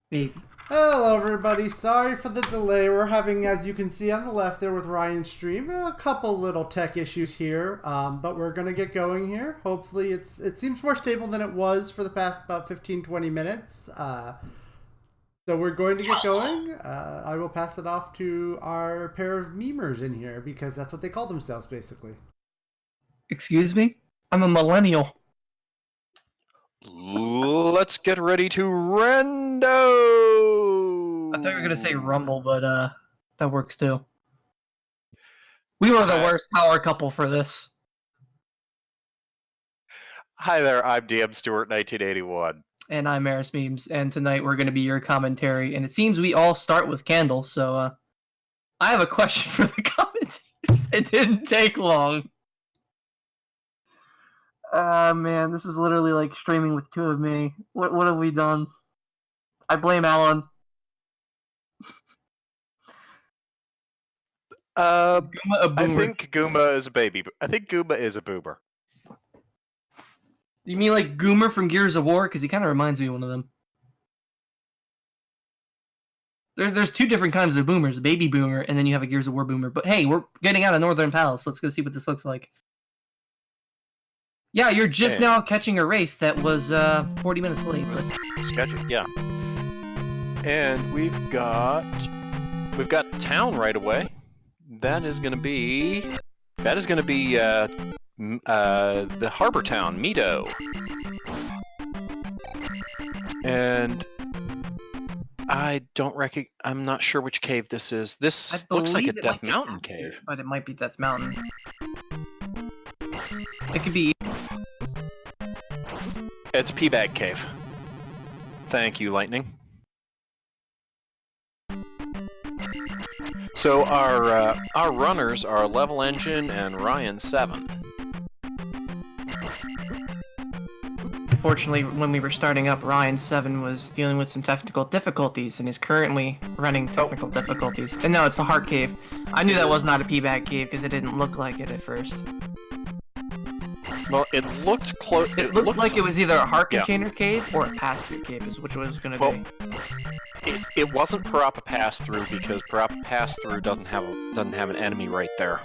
Me. Hello everybody, sorry for the delay. We're having, as you can see on the left there with Ryan's stream, a couple little tech issues here, but we're going to get going here. Hopefully it seems more stable than it was for the past about 15-20 minutes. So we're going to get going. I will pass it off to our pair of memers in here, because that's what they call themselves, basically. Excuse me? I'm a millennial. Let's get ready to rando. I thought you were gonna say Rumble, but that works too. We were the worst power couple for this. Hi there, I'm DM Stewart 1981. And I'm Eris Memes, and tonight we're gonna be your commentary, and it seems we all start with Candle, so I have a question for the commentators. It didn't take long. Man, this is literally like streaming with two of me. What have we done? I blame Alan. I think Goomba is a baby. I think Goomba is a boomer. You mean like Goomer from Gears of War? Because he kind of reminds me of one of them. There's two different kinds of boomers. A baby boomer, and then you have a Gears of War boomer. But hey, we're getting out of Northern Palace. Let's go see what this looks like. Yeah, you're just now catching a race that was 40 minutes late. Scheduled, yeah. And we've got town right away. That is going to be the harbor town, Mito. And I'm not sure which cave this is. This looks like a Death Mountain cave. But it might be Death Mountain. It could be. It's P-Bag Cave. Thank you, Lightning. So our runners are levelengine and ryin7. Unfortunately, when we were starting up, ryin7 was dealing with some technical difficulties and is currently running technical difficulties. And no, it's a heart cave. I knew that was not a P-Bag Cave because it didn't look like it at first. Well, it looked close. It looked like it was either a heart container cave or a pass-through cave, is which it was going to be. It wasn't Parappa Pass-Through because Parappa Pass-Through doesn't have an enemy right there.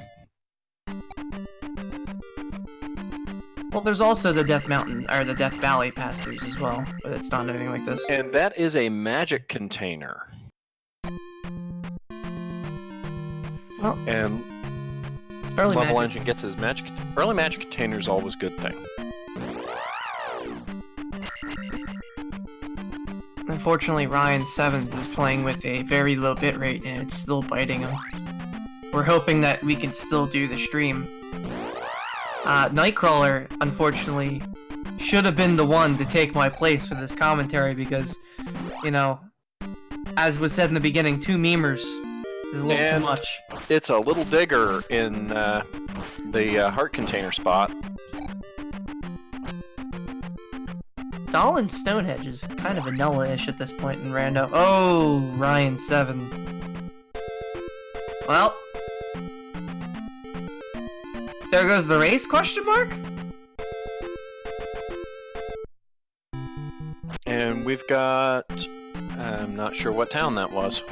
Well, there's also the Death Mountain or the Death Valley pass-throughs as well, but it's not anything like this. And that is a magic container. Well, and Level Engine gets his magic. Early magic container is always a good thing. Unfortunately, ryin7 is playing with a very low bitrate and it's still biting him. We're hoping that we can still do the stream. Nightcrawler, unfortunately, should have been the one to take my place for this commentary because, you know, as was said in the beginning, two memers is a little too much. It's a little digger in the heart container spot. Dahl and Stonehenge is kind of vanilla-ish at this point in Rando. Oh, ryin7. Well, there goes the race, question mark? And we've got... I'm not sure what town that was.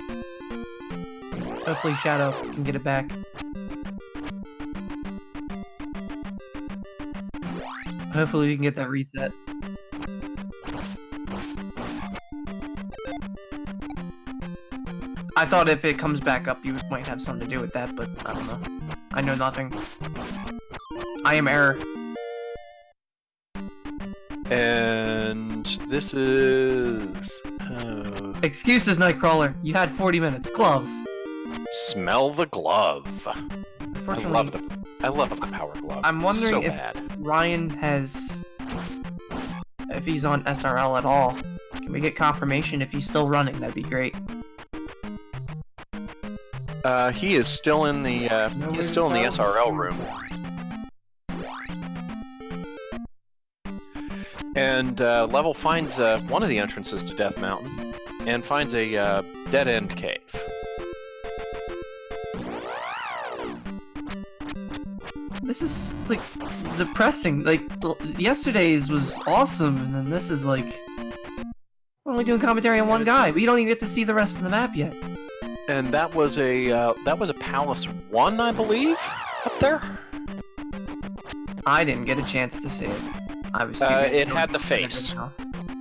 Hopefully Shadow can get it back. Hopefully we can get that reset. I thought if it comes back up, you might have something to do with that, but I don't know. I know nothing. I am error. And this is... Excuses, Nightcrawler. You had 40 minutes. Glove. Smell the glove. Unfortunately, I love the power glove. I'm wondering if bad. Ryan has... if he's on SRL at all. Can we get confirmation if he's still running? That'd be great. He is still in the SRL room. And Level finds one of the entrances to Death Mountain and finds a dead-end cave. This is like depressing. Like yesterday's was awesome, and then this is like, well, only doing commentary on one guy. We don't even get to see the rest of the map yet. And that was a Palace 1, I believe, up there. I didn't get a chance to see it. I was. It had the face.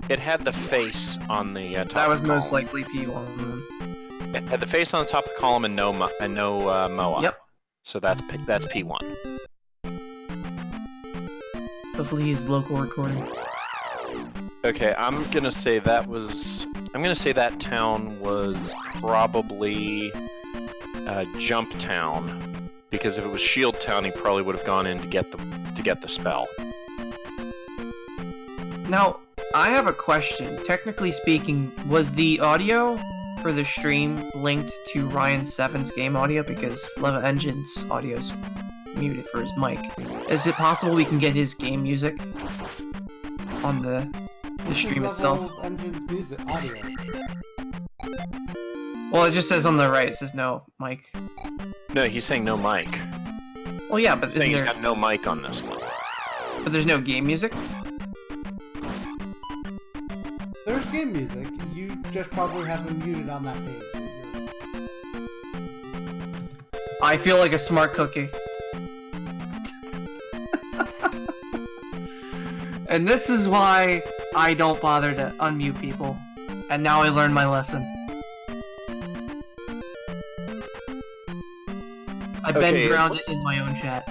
It had the face on the top. That was of the most column. likely P1. It had the face on the top of the column and no MOA. Yep. So that's P1. Hopefully he's local recording. Okay, I'm gonna say that town was probably Jump Town, because if it was Shield Town, he probably would have gone in to get the spell. Now, I have a question. Technically speaking, was the audio for the stream linked to ryin7's game audio? Because levelengine's audio's muted for his mic. Is it possible we can get his game music on the stream itself? Levelengine's music audio. Well, it just says on the right, it says no mic. No, he's saying no mic. Well, yeah, but He's saying isn't he's there, got no mic on this one. but there's no game music? There's game music. You just probably have them muted on that page. I feel like a smart cookie. And this is why I don't bother to unmute people. And now I learned my lesson. I've been drowned in my own chat.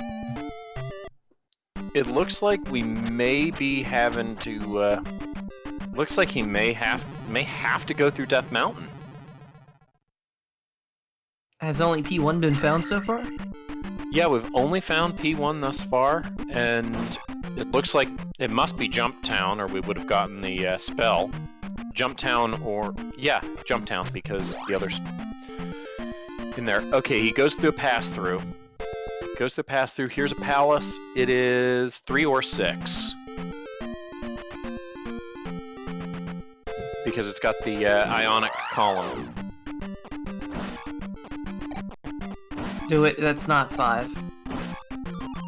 It looks like we may be having to. Looks like he may have to go through Death Mountain. Has only P1 been found so far? Yeah, we've only found P1 thus far, and it looks like it must be Jump Town, or we would have gotten the spell. Jump Town, or yeah, Jump Town, because the others in there. Okay, he goes through a pass-through. Goes through a pass-through. Here's a palace. It is 3 or 6. Because it's got the ionic column. Do it. That's not 5.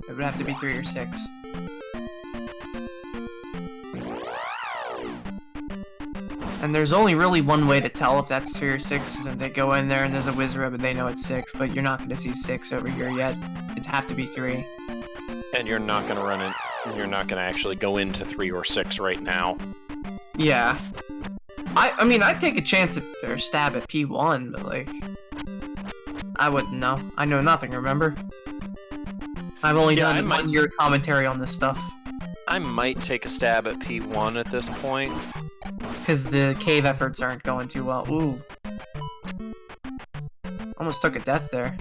It would have to be 3 or 6. And there's only really one way to tell if that's 3 or 6, is if they go in there and there's a Wizrub and they know it's 6, but you're not going to see 6 over here yet. It'd have to be 3. And you're not going to run it. You're not going to actually go into 3 or 6 right now. Yeah. I mean, I'd take a chance at, or stab at P1, but like... I wouldn't know. I know nothing, remember? I've only done 1 year commentary on this stuff. I might take a stab at P1 at this point. Because the cave efforts aren't going too well. Ooh. Almost took a death there.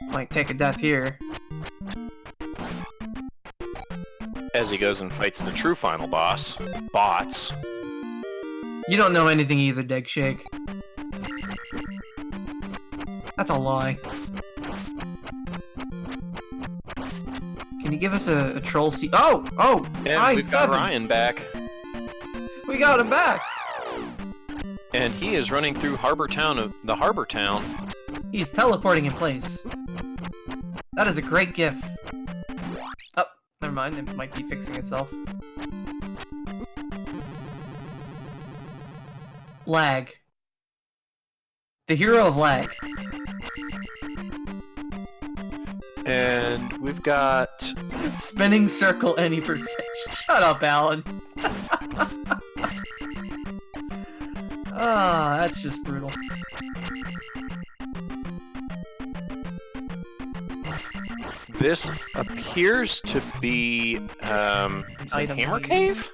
Might take a death here. As he goes and fights the true final boss, Bots. You don't know anything either, Dig Shake. That's a lie. Can you give us a troll seat? Oh! Oh! And we've got Ryan back. We got him back! And he is running through the Harbor Town. He's teleporting in place. That is a great gif. Oh, never mind. It might be fixing itself. Lag. The hero of lag. And we've got... Spinning circle any percent. Shut up, Alan. Ah, that's just brutal. This appears to be, is it Hammer Cave?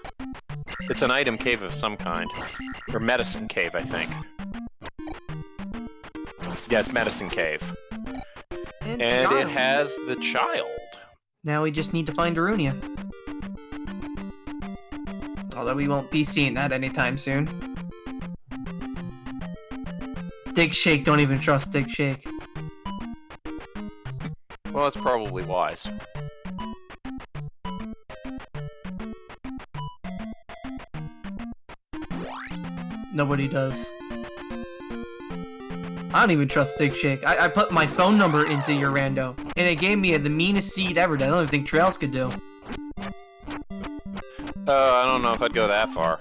It's an item cave of some kind. Or Medicine Cave, I think. Yeah, it's Medicine Cave. And it has the child. Now we just need to find Arunia. Although we won't be seeing that anytime soon. Dig Shake, don't even trust Dig Shake. Well, that's probably wise. Nobody does. I don't even trust Dig Shake. I put my phone number into your rando, and it gave me the meanest seed ever that I don't even think Trails could do. I don't know if I'd go that far.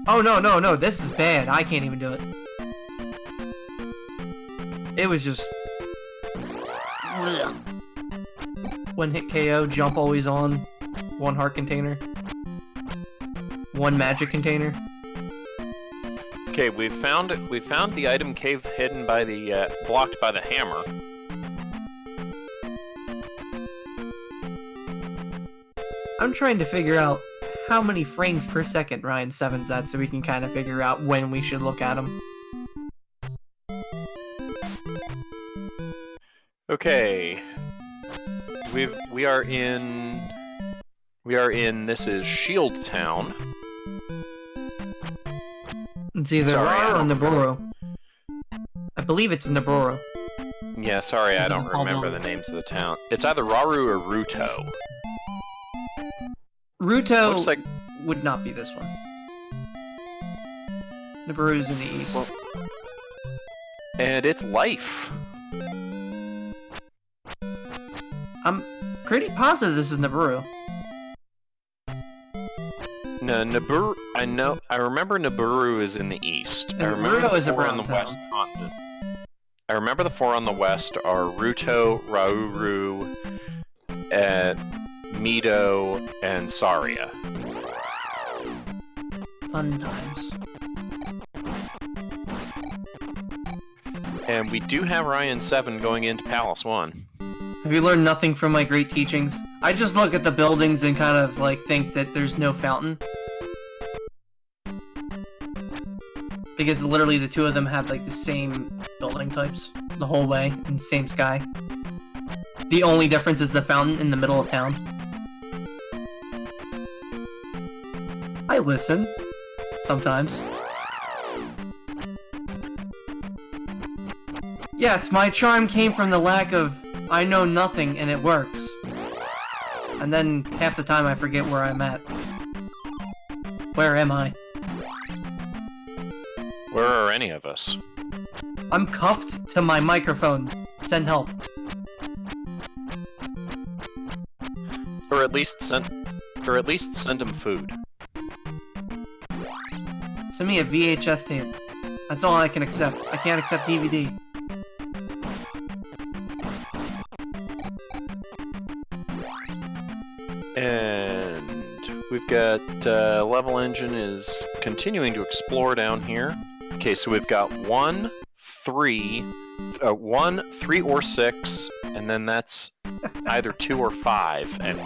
Oh, no, this is bad. I can't even do it. It was just... One hit KO, jump always on, 1 heart container, 1 magic container. Okay, we found it. We found the item cave hidden by the, blocked by the hammer. I'm trying to figure out how many frames per second ryin7's at so we can kind of figure out when we should look at him. Okay. We are in this is Shield Town. It's either Rara or Naboro. I believe it's Naboro. Yeah, sorry, I don't remember the names of the town. It's either Raru or Ruto. Ruto Looks like... would not be this one. Naboro's in the east. Well, and it's Life. I'm pretty positive this is Naboro. No, Naburu. I remember Naburu is in the east. I remember Ruto is the a 4 on brown the west continent. I remember the 4 on the west are Ruto, Rauru, Mido, and Saria. Fun times. And we do have ryin7 going into Palace 1. Have you learned nothing from my great teachings? I just look at the buildings and kind of, like, think that there's no fountain. Because literally the two of them had, like, the same building types the whole way, in the same sky. The only difference is the fountain in the middle of town. I listen. Sometimes. Yes, my charm came from the lack of I know nothing and it works. And then half the time I forget where I'm at. Where am I? Where are any of us? I'm cuffed to my microphone. Send help. Or at least send him food. Send me a VHS tape. That's all I can accept. I can't accept DVD. And we've got levelengine is continuing to explore down here. Okay, so we've got 1, 3, 3 or 6, and then that's either 2 or 5. And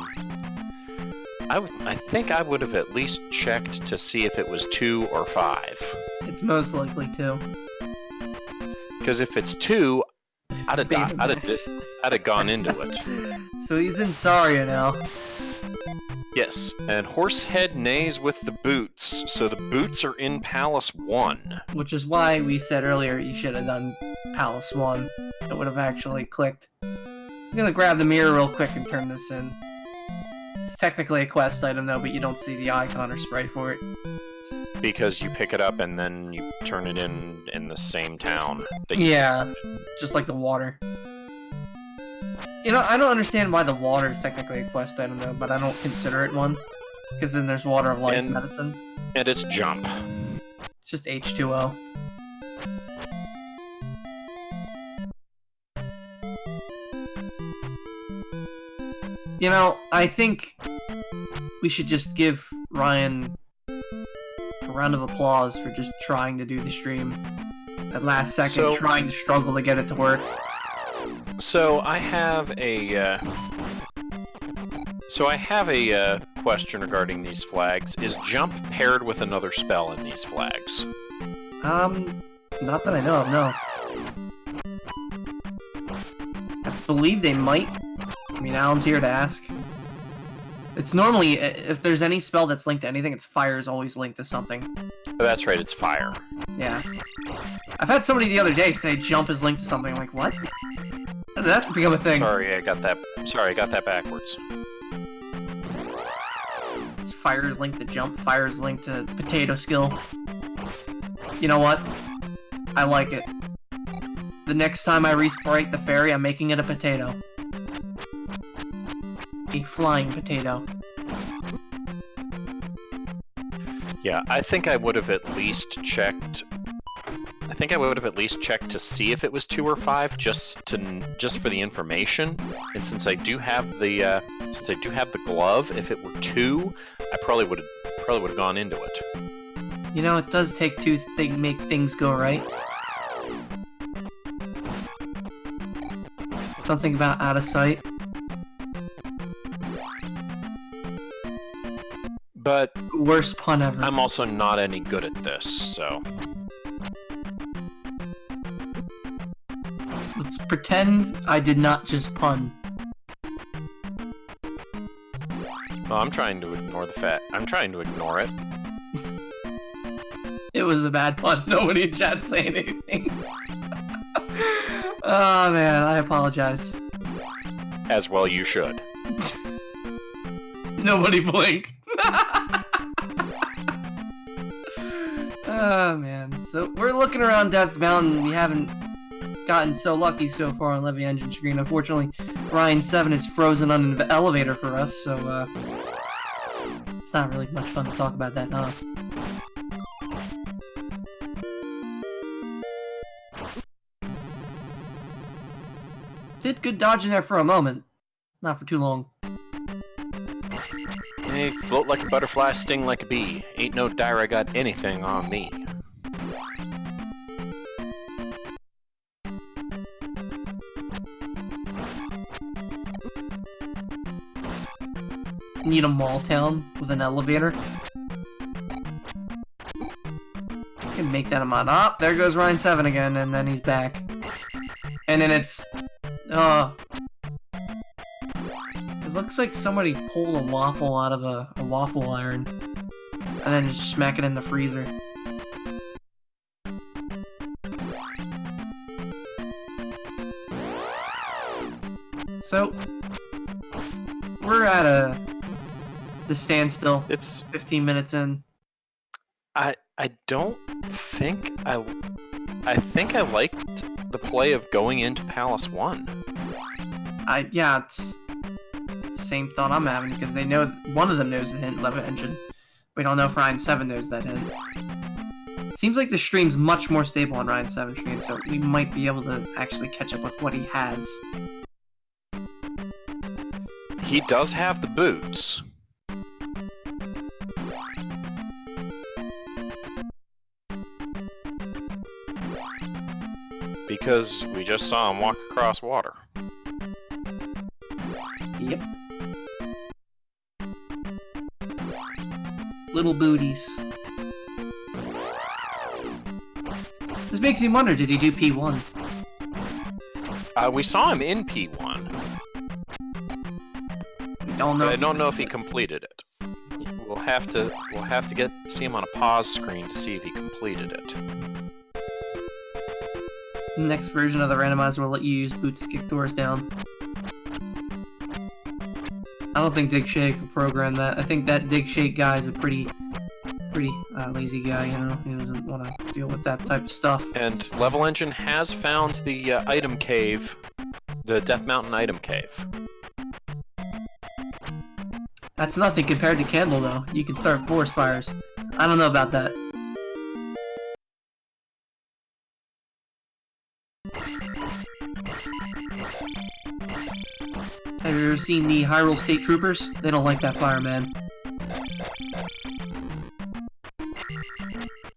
I think I would have at least checked to see if it was 2 or 5. It's most likely 2. Because if it's 2, I'd have gone into it. So he's in Saria now. Yes, and Horsehead neighs with the boots, so the boots are in Palace 1. Which is why we said earlier you should have done Palace 1. It would have actually clicked. I'm just gonna grab the mirror real quick and turn this in. It's technically a quest item though, but you don't see the icon or spray for it. Because you pick it up and then you turn it in the same town. Yeah, just like the water. You know, I don't understand why the water is technically a quest item though, but I don't consider it one. Because then there's water of life medicine. And it's jump. It's just H2O. You know, I think we should just give Ryan a round of applause for just trying to do the stream at last second, trying to struggle to get it to work. So I have a question regarding these flags. Is jump paired with another spell in these flags? Not that I know of, no. I believe they might. I mean, Alan's here to ask. It's normally, if there's any spell that's linked to anything, it's fire is always linked to something. Oh, that's right, it's fire. Yeah. I've had somebody the other day say jump is linked to something. I'm like, what? How did that become a thing? Sorry, I got that backwards. Fire is linked to jump, fire is linked to potato skill. You know what? I like it. The next time I resprite the fairy, I'm making it a potato. A flying potato. Yeah, I think I would have at least checked. I think I would have at least checked to see if it was 2 or 5, just for the information. And since I do have the glove, if it were 2, I probably would have gone into it. You know, it does take 2 to make things go right. Something about out of sight. But Worst pun ever. I'm also not any good at this, so... Let's pretend I did not just pun. Well, I'm trying to ignore the fact. I'm trying to ignore it. It was a bad pun. Nobody in chat saying anything. Oh man, I apologize. As well you should. Nobody blink. Oh man, so we're looking around Death Mountain. We haven't gotten so lucky so far on Levy Engine screen. Unfortunately, ryin7 is frozen on an elevator for us, so it's not really much fun to talk about that, huh? Did good dodging there for a moment. Not for too long. Hey, float like a butterfly, sting like a bee. Ain't no dire got anything on me. Need a mall town with an elevator. Can make that a mod. Oh, there goes ryin7 again, and then he's back. And then it's... It looks like somebody pulled a waffle out of a waffle iron. And then just smack it in the freezer. So... We're at the standstill. It's 15 minutes in. I don't think I think I liked the play of going into Palace 1. Yeah, it's the same thought I'm having, because they know one of them knows the hint, Leva Engine. We don't know if ryin7 knows that hint. Seems like the stream's much more stable on ryin7 stream, so we might be able to actually catch up with what he has. He does have the boots. Because we just saw him walk across water. Yep. Little booties. This makes me wonder, did he do P1? We saw him in P1. I don't know if he completed it. We'll have to see him on a pause screen to see if he completed it. Next version of the randomizer will let you use boots to kick doors down. I don't think Dig Shake will program that. I think that Dig Shake guy is a pretty lazy guy, you know? He doesn't want to deal with that type of stuff. And Level Engine has found the item cave, the Death Mountain item cave. That's nothing compared to Candle, though. You can start forest fires. I don't know about that. Have you ever seen the Hyrule State Troopers? They don't like that fire, man.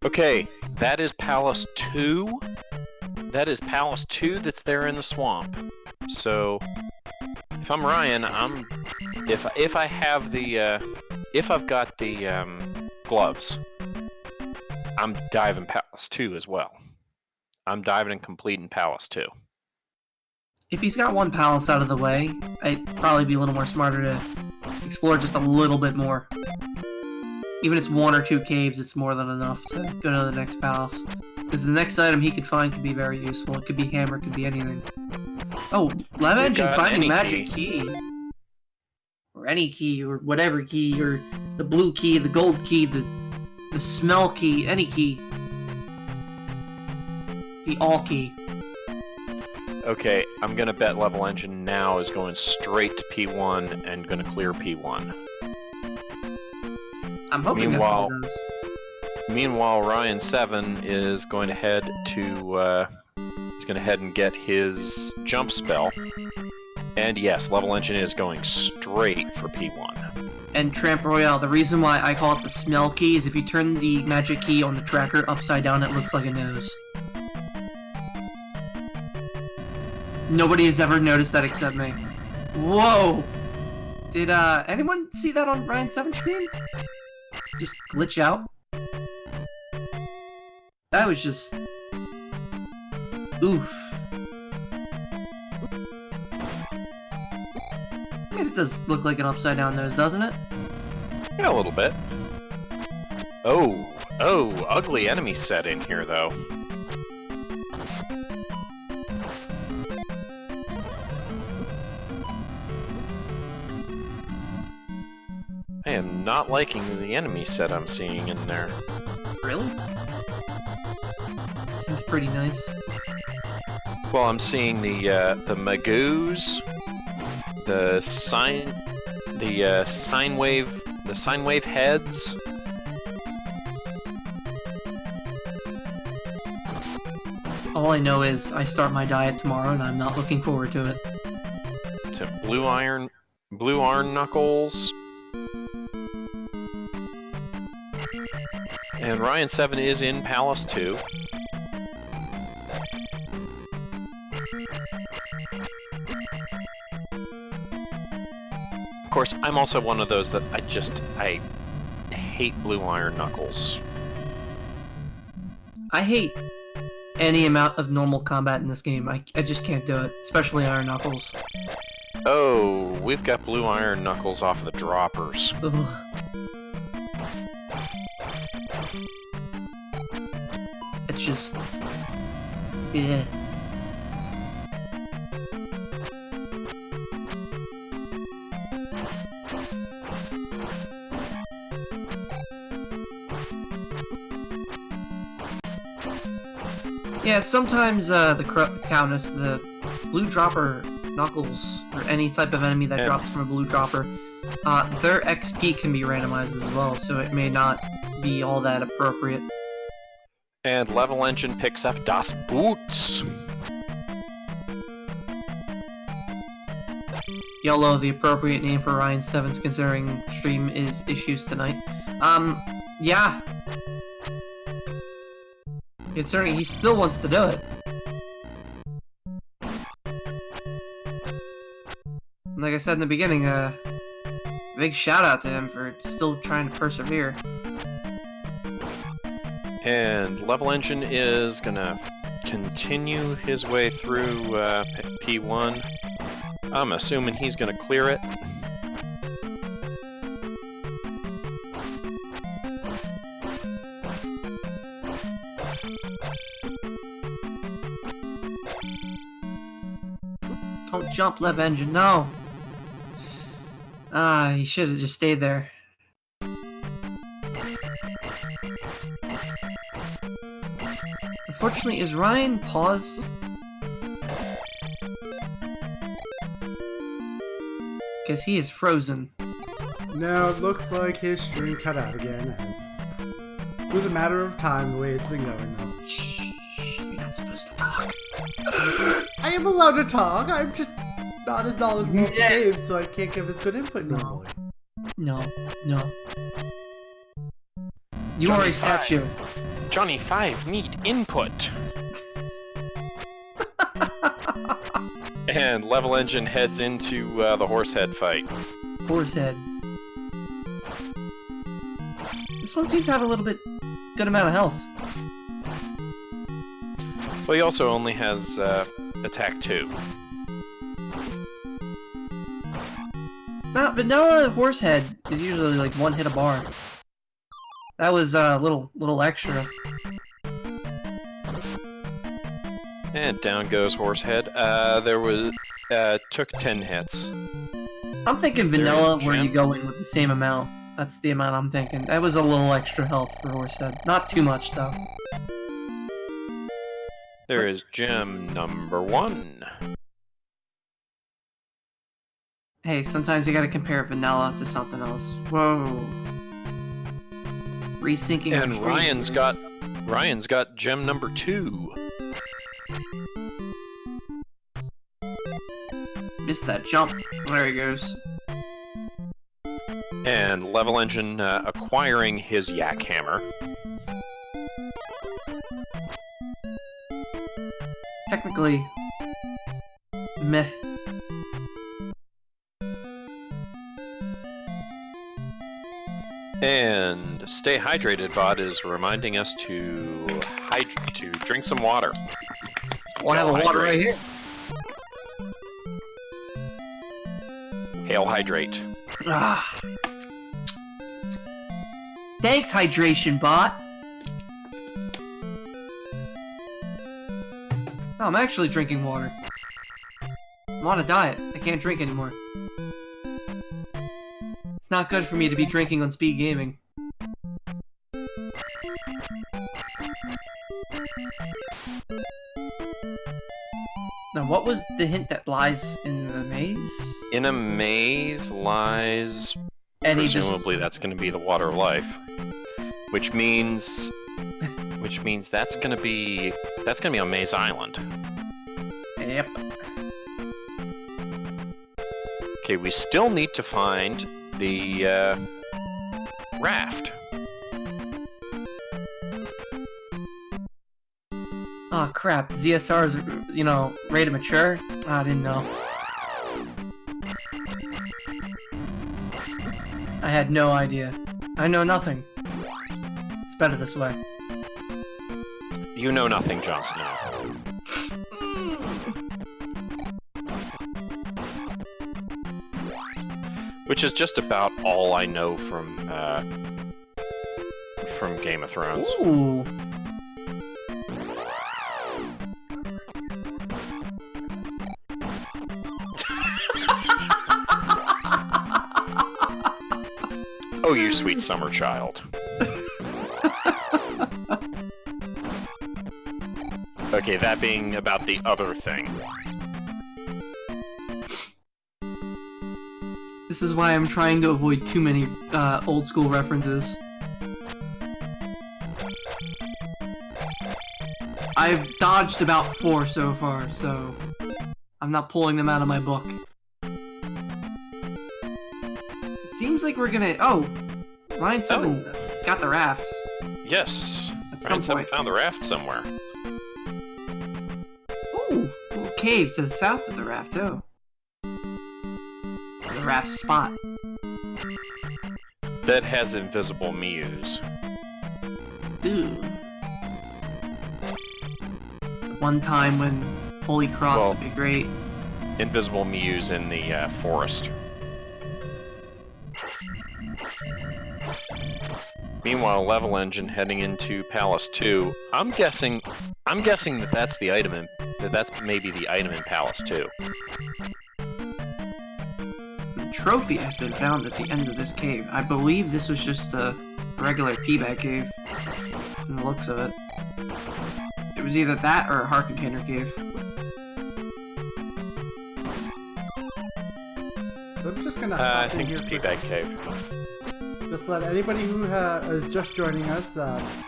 Okay, that is Palace 2. That is Palace 2 that's there in the swamp. So, if I'm Ryan, if I have the if I've got the gloves, I'm diving Palace 2 as well. I'm diving and completing Palace 2. If he's got one palace out of the way, I'd probably be a little more smarter to explore just a little bit more. Even if it's 1 or 2 caves, it's more than enough to go to the next palace. Because the next item he could find could be very useful. It could be hammer, it could be anything. Oh, Leva Engine finding magic key. Or any key, or whatever key, or the blue key, the gold key, the smell key, any key. The all key. Okay, I'm gonna bet Level Engine now is going straight to P1 and gonna clear P1. I'm hoping Meanwhile, that's what it does. Meanwhile, ryin7 is going to head to. He's going to head and get his jump spell. And yes, levelengine is going straight for P1. And Tramp Royale, the reason why I call it the smell key is if you turn the magic key on the tracker upside down, it looks like a nose. Nobody has ever noticed that except me. Whoa! Did anyone see that on ryin7's screen? Just glitch out? That was just... oof. It does look like an upside-down nose, doesn't it? Yeah, a little bit. Oh, ugly enemy set in here, though. I am not liking the enemy set I'm seeing in there. Really? Seems pretty nice. Well, I'm seeing the Magoos, the sine wave heads. All I know is I start my diet tomorrow and I'm not looking forward to it. To blue iron knuckles. And ryin7 is in Palace too. Of course, I'm also one of those that I hate blue iron knuckles. I hate any amount of normal combat in this game. I just can't do it, especially iron knuckles. Oh, we've got blue iron knuckles off the droppers. Ugh. It's just... yeah. Yeah, sometimes the Countess, the blue dropper knuckles, or any type of enemy that drops from a blue dropper, their XP can be randomized as well, so it may not be all that appropriate. And levelengine picks up Das Boots. YOLO, the appropriate name for ryin7's considering stream is issues tonight. Yeah. Considering he still wants to do it. Like I said in the beginning, big shout out to him for still trying to persevere. And levelengine is gonna continue his way through P1. I'm assuming he's gonna clear it. Don't jump, levelengine, no! Ah, he should have just stayed there. Unfortunately, is Ryan paused? Because he is frozen. No, it looks like his stream cut out again, as it was a matter of time the way it's been going, though. Shh, you're not supposed to talk. I am allowed to talk, I'm just not as knowledgeable in the game, so I can't give as good input normally. No. You are a statue. Johnny 5 need input. And levelengine heads into the horsehead fight. Horsehead. This one seems to have a little bit good amount of health. Well, he also only has attack 2. Vanilla Horsehead is usually like one hit a bar. That was a little extra. And down goes Horsehead. There was took 10 hits. I'm thinking vanilla where you go in with the same amount. That's the amount I'm thinking. That was a little extra health for Horsehead. Not too much though. There is gem number 1. Hey, sometimes you gotta compare vanilla to something else. Whoa. Resyncing And our streams. Ryan's got gem number 2. Missed that jump. There he goes. And Level Engine acquiring his yak hammer. Technically, meh. And Stay Hydrated Bot is reminding us to drink some water. Well, I have a water right here. Hail Hydrate. Ah. Thanks, hydration bot. Oh, I'm actually drinking water. I'm on a diet. I can't drink anymore. It's not good for me to be drinking on speed gaming. Now, what was the hint that lies in the maze? In a maze lies... And presumably that's going to be the water of life. Which means that's going to be on Maze Island. Yep. Okay, we still need to find the raft. Oh crap, ZSR is, you know, ready to mature? Oh, I didn't know. I had no idea. I know nothing. It's better this way. You know nothing, Jon Snow. Which is just about all I know from Game of Thrones. Ooh. Oh, you sweet summer child. Okay, that being about the other thing. This is why I'm trying to avoid too many old school references. I've dodged about 4 so far, so I'm not pulling them out of my book. It seems like we're gonna... Oh! ryin7 got the raft. Yes. At some Ryan7 point. found the raft somewhere. Ooh! A little cave to the south of the raft, too. The raft spot. That has invisible Mews. Ooh. One time when Holy Cross Well, would be great. Invisible Mews in the forest. Meanwhile, Level Engine heading into Palace 2. I'm guessing that that's the item in, that's maybe the item in Palace 2. The trophy has been found at the end of this cave. I believe this was just a regular P-bag cave, from the looks of it. It was either that or a heart container cave. I'm just gonna I hop in think here it's quick. P-Bag Cave. Just let anybody who is just joining us,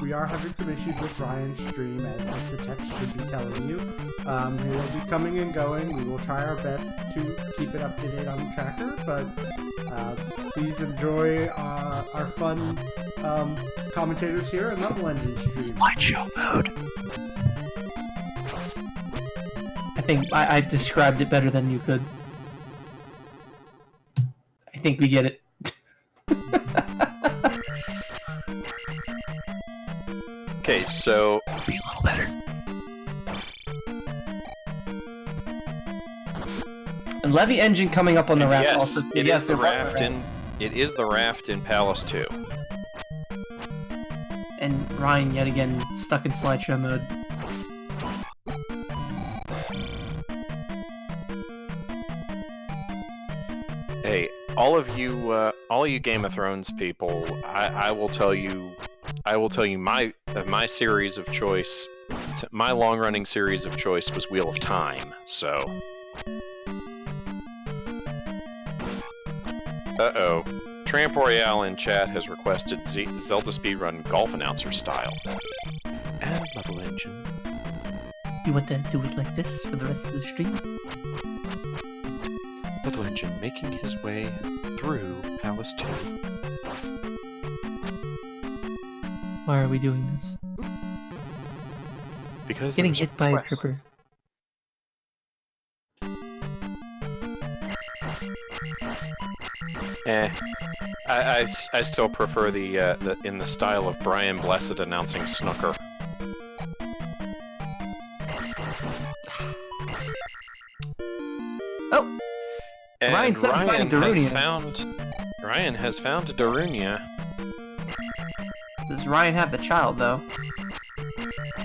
we are having some issues with Ryan's stream, as the text should be telling you. He will be coming and going. We will try our best to keep it up to date on the tracker, but please enjoy our fun commentators here in Level Engine stream. Slideshow mode. I think I described it better than you could. I think we get it. Okay, so Be a little better. And Levy Engine coming up on the raft yes, also. it Yes, is the there was a raft in Palace 2. And Ryan yet again stuck in slideshow mode. Hey, all of you Game of Thrones people, I will tell you my series of choice, my long-running series of choice was Wheel of Time. So, Tramp Royale in chat has requested Zelda speedrun golf announcer style. And level engine. Do you want to do it like this for the rest of the stream? Level engine making his way through Palace 2. Why are we doing this? Because Getting there's hit by a request. tripper. I still prefer the in the style of Brian Blessed announcing snooker. Oh! And Ryin7 finding Darunia. Ryan has found Darunia. Does Ryan have the child, though?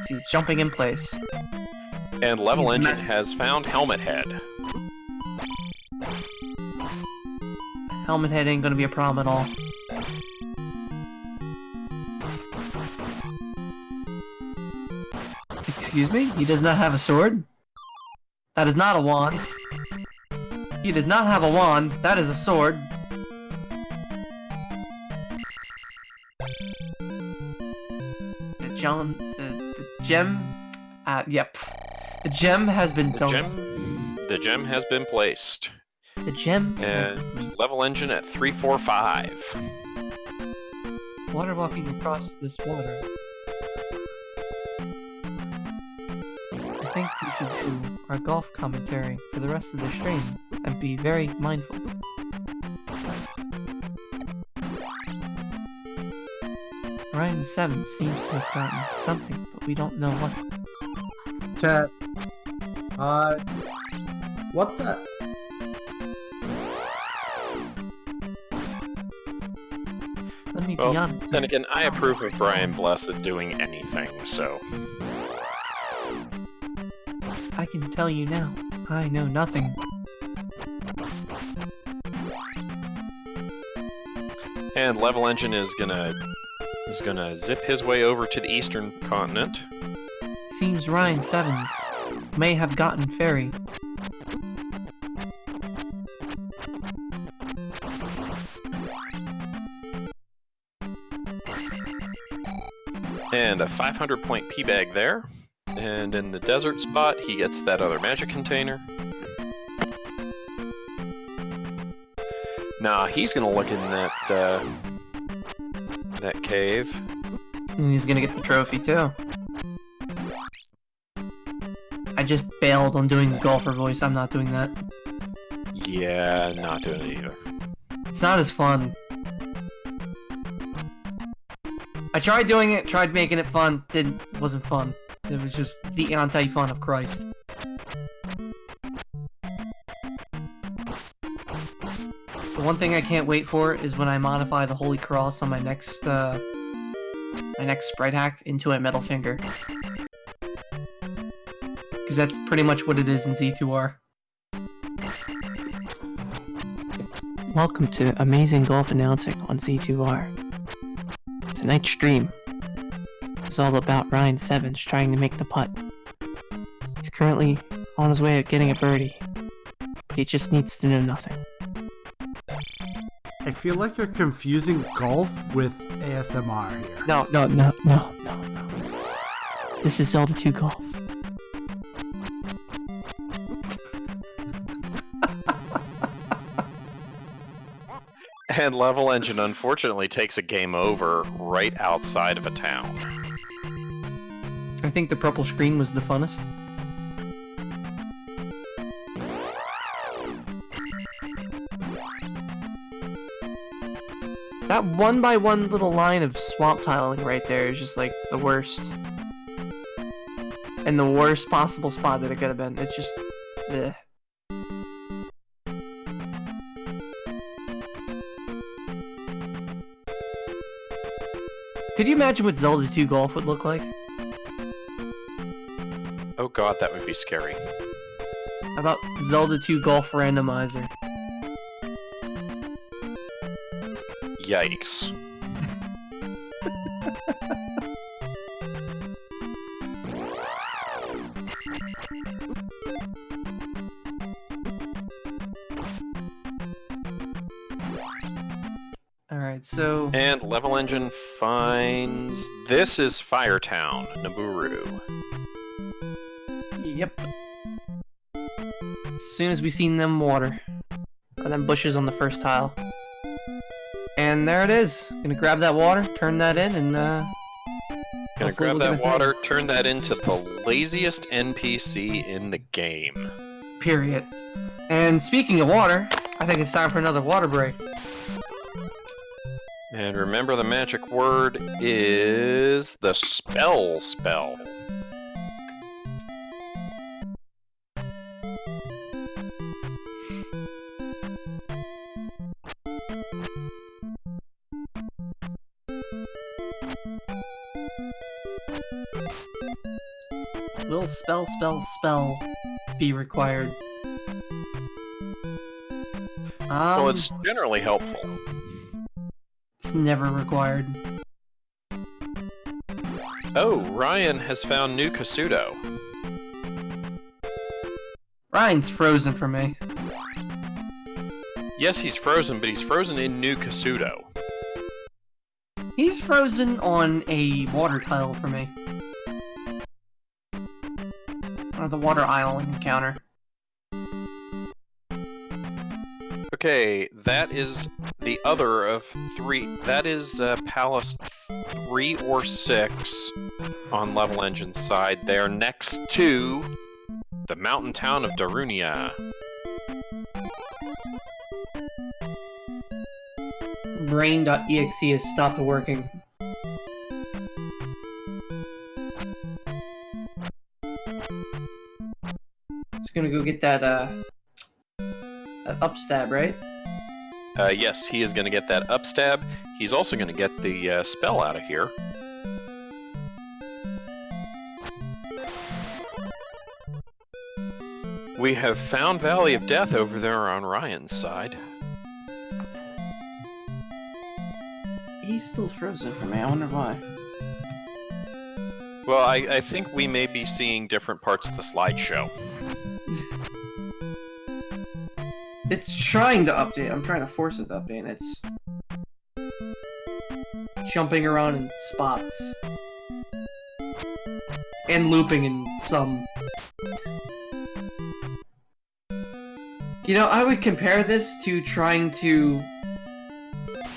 He's jumping in place. And Level He's Engine has found Helmet Head. Helmet head ain't gonna be a problem at all. Excuse me? He does not have a sword? That is not a wand. He does not have a wand. That is a sword. The gem... yep. The gem has been dumped. The gem has been placed. The gem has And been placed. Level Engine at 345. Water walking across this water. I think we should do our golf commentary for the rest of the stream and be very mindful. Ryin7 seems to have gotten something, but we don't know what. Chat. What the? Let me Well, be honest. then here. again, I approve of Brian Blessed doing anything, so... I can tell you now, I know nothing. And Level Engine is gonna zip his way over to the eastern continent. Seems Ryin7's may have gotten fairy. And a 500-point P-bag there. And in the desert spot, he gets that other magic container. Nah, he's gonna look in that cave. And he's gonna get the trophy too. I just bailed on doing the golfer voice, I'm not doing that. Yeah, not doing it either. It's not as fun. I tried doing it, tried making it fun, wasn't fun. It was just the anti-fun of Christ. The one thing I can't wait for is when I modify the Holy Cross on my next sprite hack into a metal finger. Because that's pretty much what it is in Z2R. Welcome to Amazing Golf Announcing on Z2R. Tonight's stream is all about Ryin7's trying to make the putt. He's currently on his way of getting a birdie, but he just needs to know nothing. I feel like you're confusing golf with ASMR here. No. This is Zelda 2 Golf. And Level Engine unfortunately takes a game over right outside of a town. I think the purple screen was the funnest. That one by one little line of swamp tiling right there is just like the worst. And the worst possible spot that it could have been. It's just... ugh. Could you imagine what Zelda 2 Golf would look like? Oh god, that would be scary. How about Zelda 2 Golf Randomizer? Yikes. so... And Level Engine finds... This is Firetown, Naburu. Yep. As soon as we seen them water. Or them bushes on the first tile. And there it is. Gonna grab that water, turn that in, and Gonna grab that water, turn that into the laziest NPC in the game. Period. And speaking of water, I think it's time for another water break. And remember, the magic word is the spell. Will spell be required? Well, it's generally helpful. It's never required. Oh, Ryan has found New Kasuto. Ryan's frozen for me. Yes, he's frozen, but he's frozen in New Kasuto. He's frozen on a water tile for me. Or the water island encounter. Okay, that is the other of three. That is Palace 3 or 6 on Level Engine's side. They're next to the mountain town of Darunia. Brain.exe has stopped working. Just gonna go get that upstab, right? Yes, he is going to get that upstab. He's also going to get the spell out of here. We have found Valley of Death over there on Ryan's side. He's still frozen for me, I wonder why. Well, I think we may be seeing different parts of the slideshow. It's trying to update. I'm trying to force it to update, and it's jumping around in spots. And looping in some. You know, I would compare this to trying to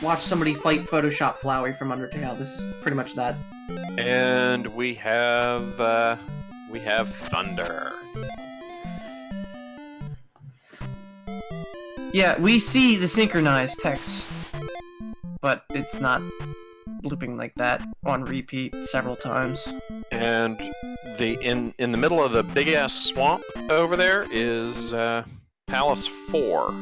watch somebody fight Photoshop Flowey from Undertale. This is pretty much that. And we have thunder. Yeah, we see the synchronized text, but it's not looping like that on repeat several times. And in the middle of the big ass swamp over there is Palace 4.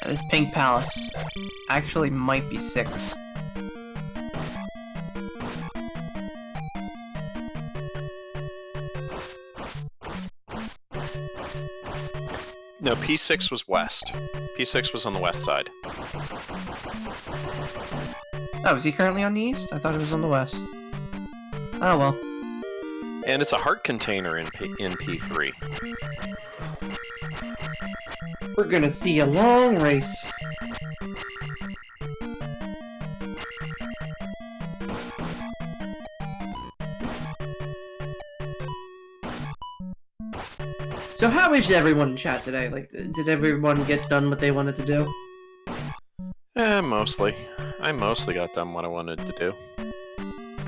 This pink palace actually might be 6. No, P6 was west. P6 was on the west side. Oh, is he currently on the east? I thought it was on the west. Oh well. And it's a heart container in P3. We're gonna see a long race. So how is everyone in chat today? Like, did everyone get done what they wanted to do? Mostly. I mostly got done what I wanted to do.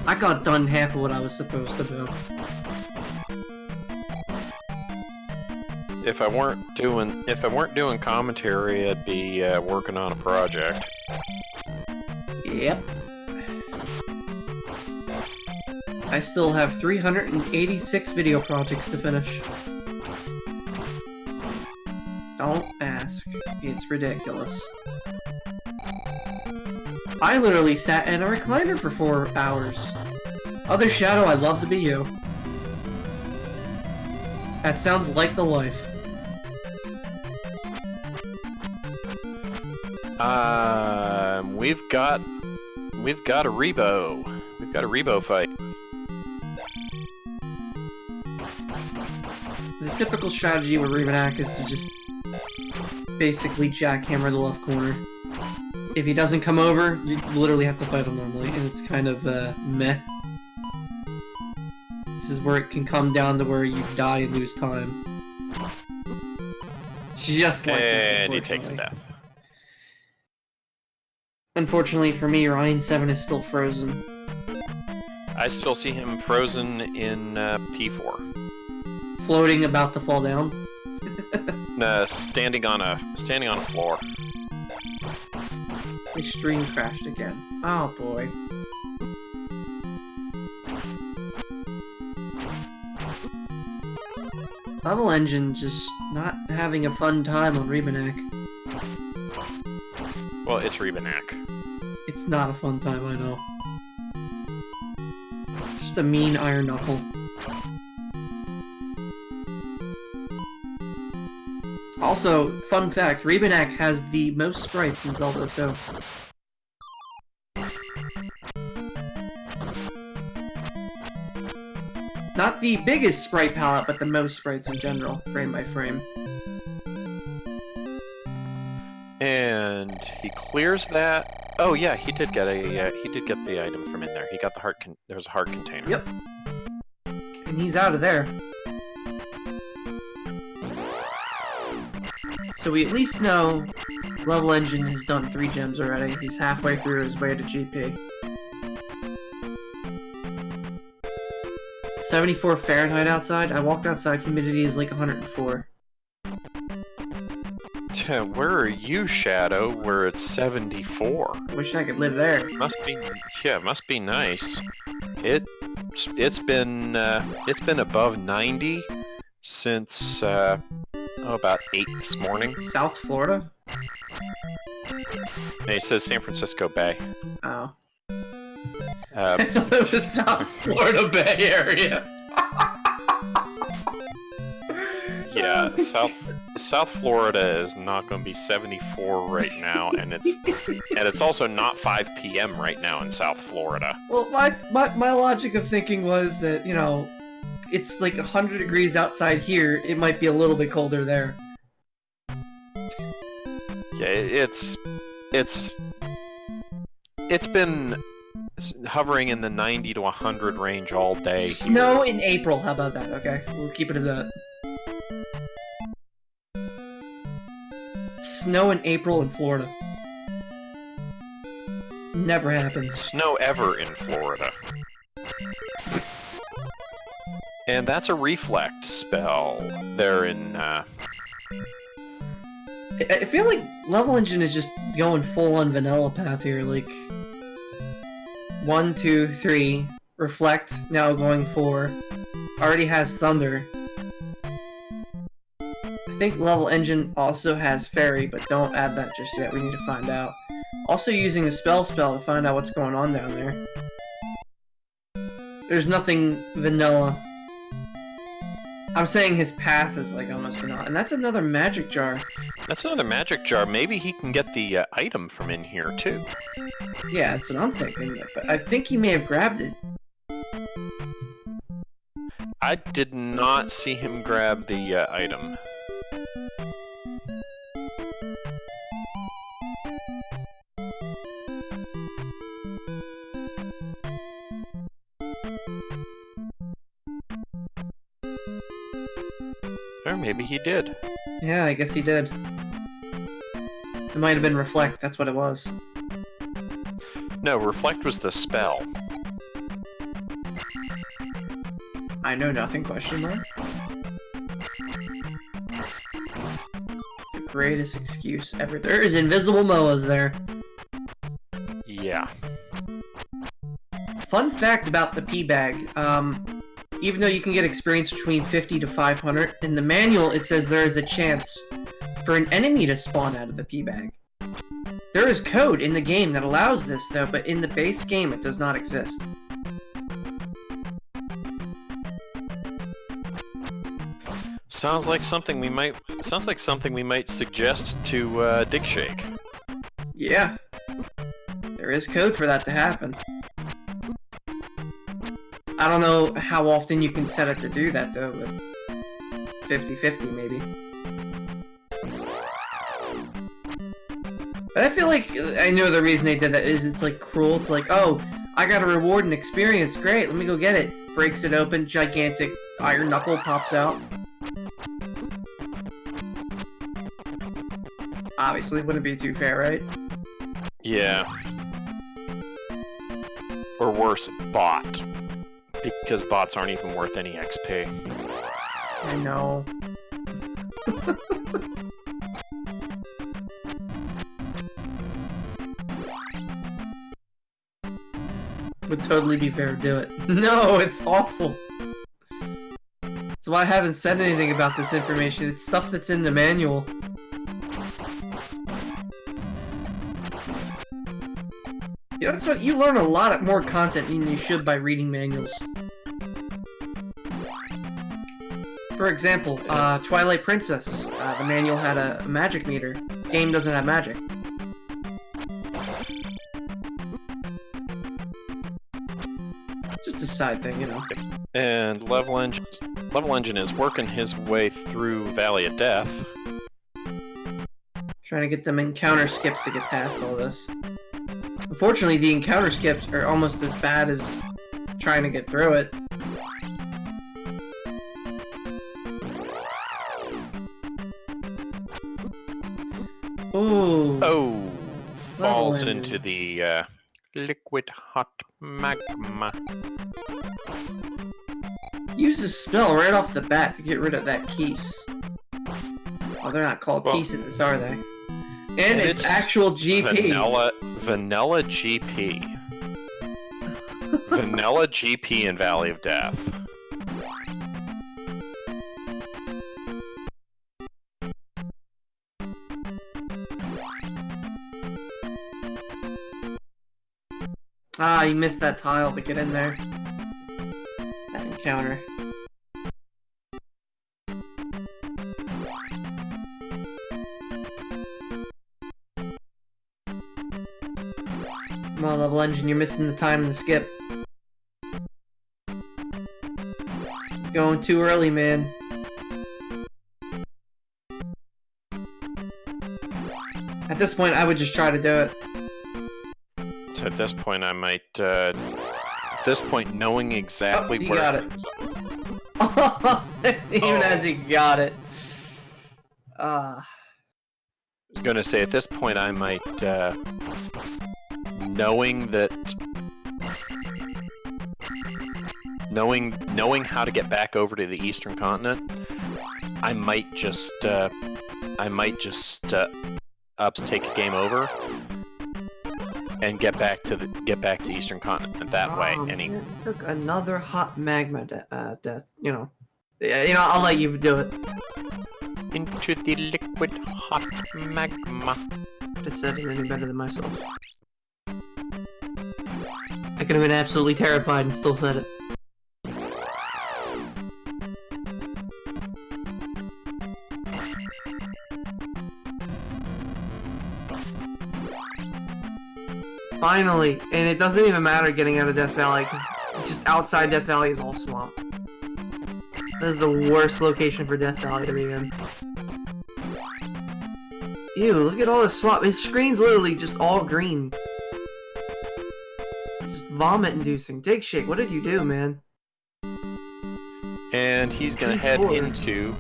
I got done half of what I was supposed to do. If I weren't doing commentary, I'd be working on a project. Yep. I still have 386 video projects to finish. Don't ask. It's ridiculous. I literally sat in a recliner for 4 hours. Other Shadow, I'd love to be you. That sounds like the life. We've got a Rebo. We've got a Rebo fight. The typical strategy with Rebanak is to just basically jackhammer the left corner. If he doesn't come over, you literally have to fight him normally, and it's kind of meh. This is where it can come down to where you die and lose time. Just like that, and he takes a death. Unfortunately for me, ryin7 is still frozen. I still see him frozen in P4. Floating, about to fall down. Standing on a floor. My stream crashed again. Oh boy. Level Engine just not having a fun time on Rebanak. Well, it's Rebanak. It's not a fun time, I know. Just a mean iron knuckle. Also, fun fact, Rebanak has the most sprites in Zelda 2. Not the biggest sprite palette, but the most sprites in general, frame by frame. And he clears that. Oh yeah, he did get the item from in there. He got the heart. There's a heart container. Yep. And he's out of there. So we at least know Level Engine has done 3 gems already. He's halfway through his way to GP. 74 Fahrenheit outside. I walked outside, humidity is like 104. Where are you, Shadow? Where it's 74? I wish I could live there. Must be nice. It's been above 90 since about 8 this morning. South Florida? And it says San Francisco Bay. Oh. I thought it was South Florida Bay Area. Yeah, South Florida is not going to be 74 right now, and it's also not 5 p.m. right now in South Florida. Well, my logic of thinking was that, you know, it's like 100 degrees outside here, it might be a little bit colder there. Yeah, it's been hovering in the 90 to 100 range all day. Snow in April, how about that, okay? We'll keep it at that. Snow in April in Florida. Never happens. Snow ever in Florida. And that's a reflect spell there in, I feel like Level Engine is just going full-on vanilla path here, like... 1, 2, 3, reflect, now going 4. Already has Thunder. I think Level Engine also has Fairy, but don't add that just yet, we need to find out. Also using the spell to find out what's going on down there. There's nothing vanilla. I'm saying his path is like almost vanilla, and that's another magic jar. That's another magic jar. Maybe he can get the item from in here, too. Yeah, that's what I'm thinking, but I think he may have grabbed it. I did not see him grab the item. Or maybe he did. Yeah, I guess he did. It might have been Reflect, that's what it was. No, Reflect was the spell. I know nothing, question mark. The greatest excuse ever. There is invisible Moas there. Yeah. Fun fact about the P-Bag, even though you can get experience between 50 to 500, in the manual it says there is a chance for an enemy to spawn out of the P-Bag. There is code in the game that allows this, though, but in the base game it does not exist. Sounds like something we might suggest to Dig Shake. Yeah. There is code for that to happen. I don't know how often you can set it to do that, though, but 50-50 maybe. But I feel like, I know the reason they did that is it's like cruel. It's like, oh, I got a reward and experience, great, let me go get it. Breaks it open, gigantic iron knuckle pops out. Obviously, wouldn't be too fair, right? Yeah. Or worse, bot. Because bots aren't even worth any XP. I know. Would totally be fair to do it. No, it's awful. That's why I haven't said anything about this information. It's stuff that's in the manual. Yeah, that's what you learn a lot more content than you should by reading manuals. For example, Twilight Princess. The manual had a magic meter. Game doesn't have magic. Just a side thing, you know. And levelengine is working his way through Valley of Death. Trying to get them encounter skips to get past all this. Unfortunately, the encounter skips are almost as bad as trying to get through it. Ooh. Oh, falls Levelengine. into the liquid hot magma. Use a spell right off the bat to get rid of that keys. Oh, they're not called keys, are they? And it's actual GP. Vanilla GP. Vanilla GP in Valley of Death. Ah, you missed that tile to get in there. That encounter. Come on, levelengine, you're missing the time in the skip. You're going too early, man. At this point, I would just try to do it. So at this point, I might. At this point, knowing exactly you where. got it. Even as he got it. I was gonna say at this point, I might. Knowing how to get back over to the Eastern Continent, I might just take a game over and get back to Eastern Continent that way. It took another hot magma death. You know, I'll let you do it. Into the liquid hot magma. Just said it any better than myself. I could have been absolutely terrified and still said it. Finally! And it doesn't even matter getting out of Death Valley, because just outside Death Valley is all swamp. This is the worst location for Death Valley to be in. Ew, look at all the swamp. His screen's literally just all green. Just vomit-inducing. Dig Shake, what did you do, man? And he's gonna head P4. into...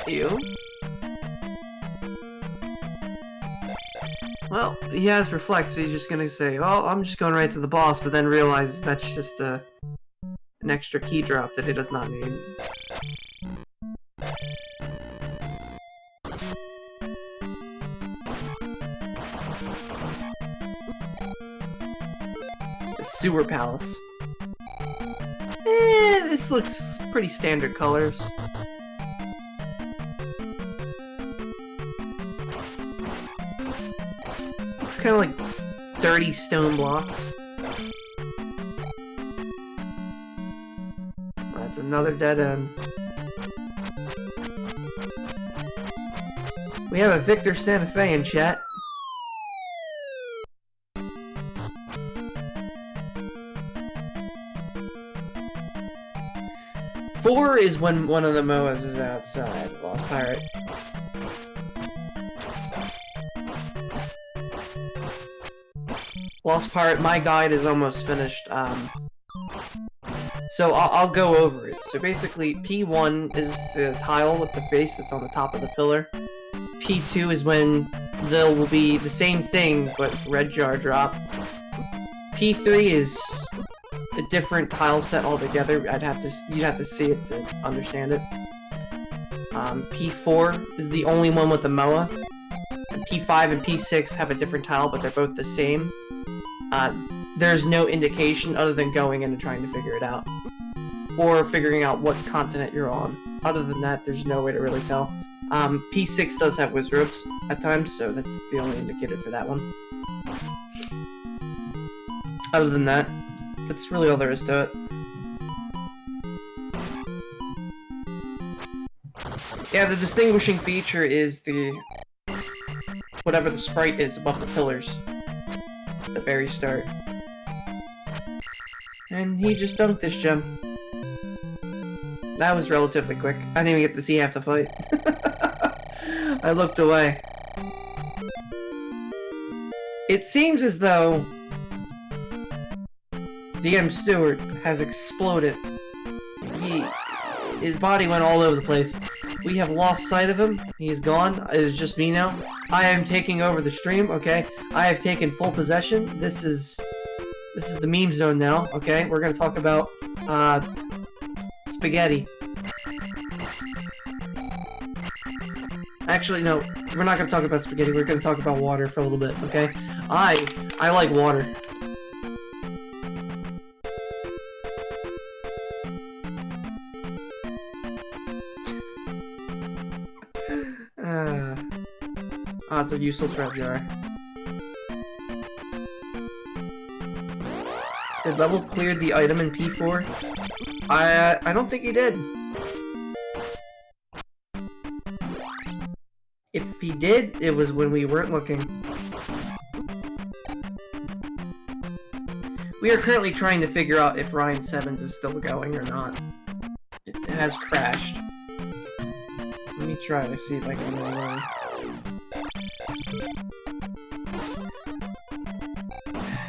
Ew. Well, he has Reflect, so he's just gonna say, well, I'm just going right to the boss, but then realizes that's just an extra key drop that he does not need. The Sewer Palace. This looks pretty standard colors. Looks kind of like dirty stone blocks. That's another dead end. We have a Victor Santa Fe in chat. P4 is when one of the MOAs is outside. Lost Pirate. Lost Pirate, my guide is almost finished. So I'll go over it. So basically, P1 is the tile with the face that's on the top of the pillar. P2 is when there will be the same thing, but red jar drop. P3 is a different tile set altogether. You'd have to see it to understand it. P4 is the only one with the MOA. And P5 and P6 have a different tile, but they're both the same. There's no indication other than going in and trying to figure it out. Or figuring out what continent you're on. Other than that, there's no way to really tell. P6 does have wizards at times, so that's the only indicator for that one. Other than that, that's really all there is to it. Yeah, the distinguishing feature is the... whatever the sprite is above the pillars. At the very start. And he just dunked this gem. That was relatively quick. I didn't even get to see half the fight. I looked away. It seems as though DM Stewart has exploded. His body went all over the place. We have lost sight of him. He's gone. It is just me now. I am taking over the stream, okay? I have taken full possession. This is the meme zone now, okay? We're gonna talk about, spaghetti. Actually, no, we're not gonna talk about spaghetti, we're gonna talk about water for a little bit, okay? I like water. Odds of useless red jar. Did level clear the item in P4? I don't think he did. If he did, it was when we weren't looking. We are currently trying to figure out if ryin7's is still going or not. It has crashed. Let me try to see if I can reload.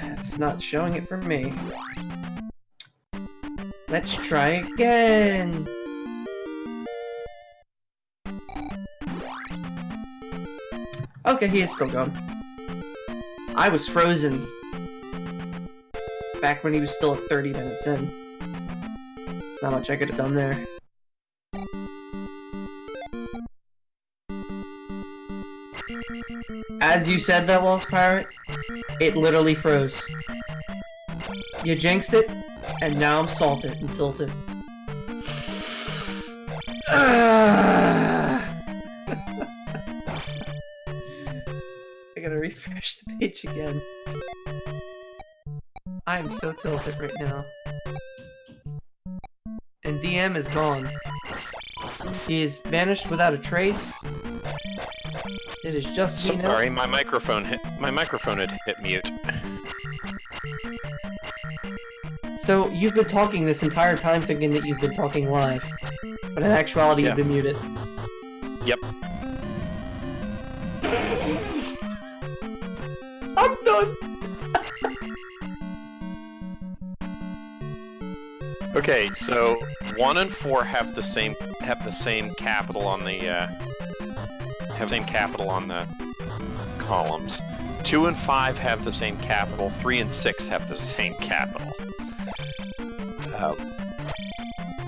It's not showing it for me. Let's try again! Okay, he is still gone. I was frozen back when he was still at 30 minutes in. There's not much I could have done there. As you said that, Lost Pirate, it literally froze. You jinxed it, and now I'm salted and tilted. I gotta refresh the page again. I am so tilted right now. And DM is gone. He is vanished without a trace. It is just me now. Sorry, my microphone had hit mute. So you've been talking this entire time thinking that you've been talking live, but in actuality you've been muted. Yep. I'm done. Okay, so 1 and 4 have the same capital on the columns. 2 and 5 have the same capital. 3 and 6 have the same capital.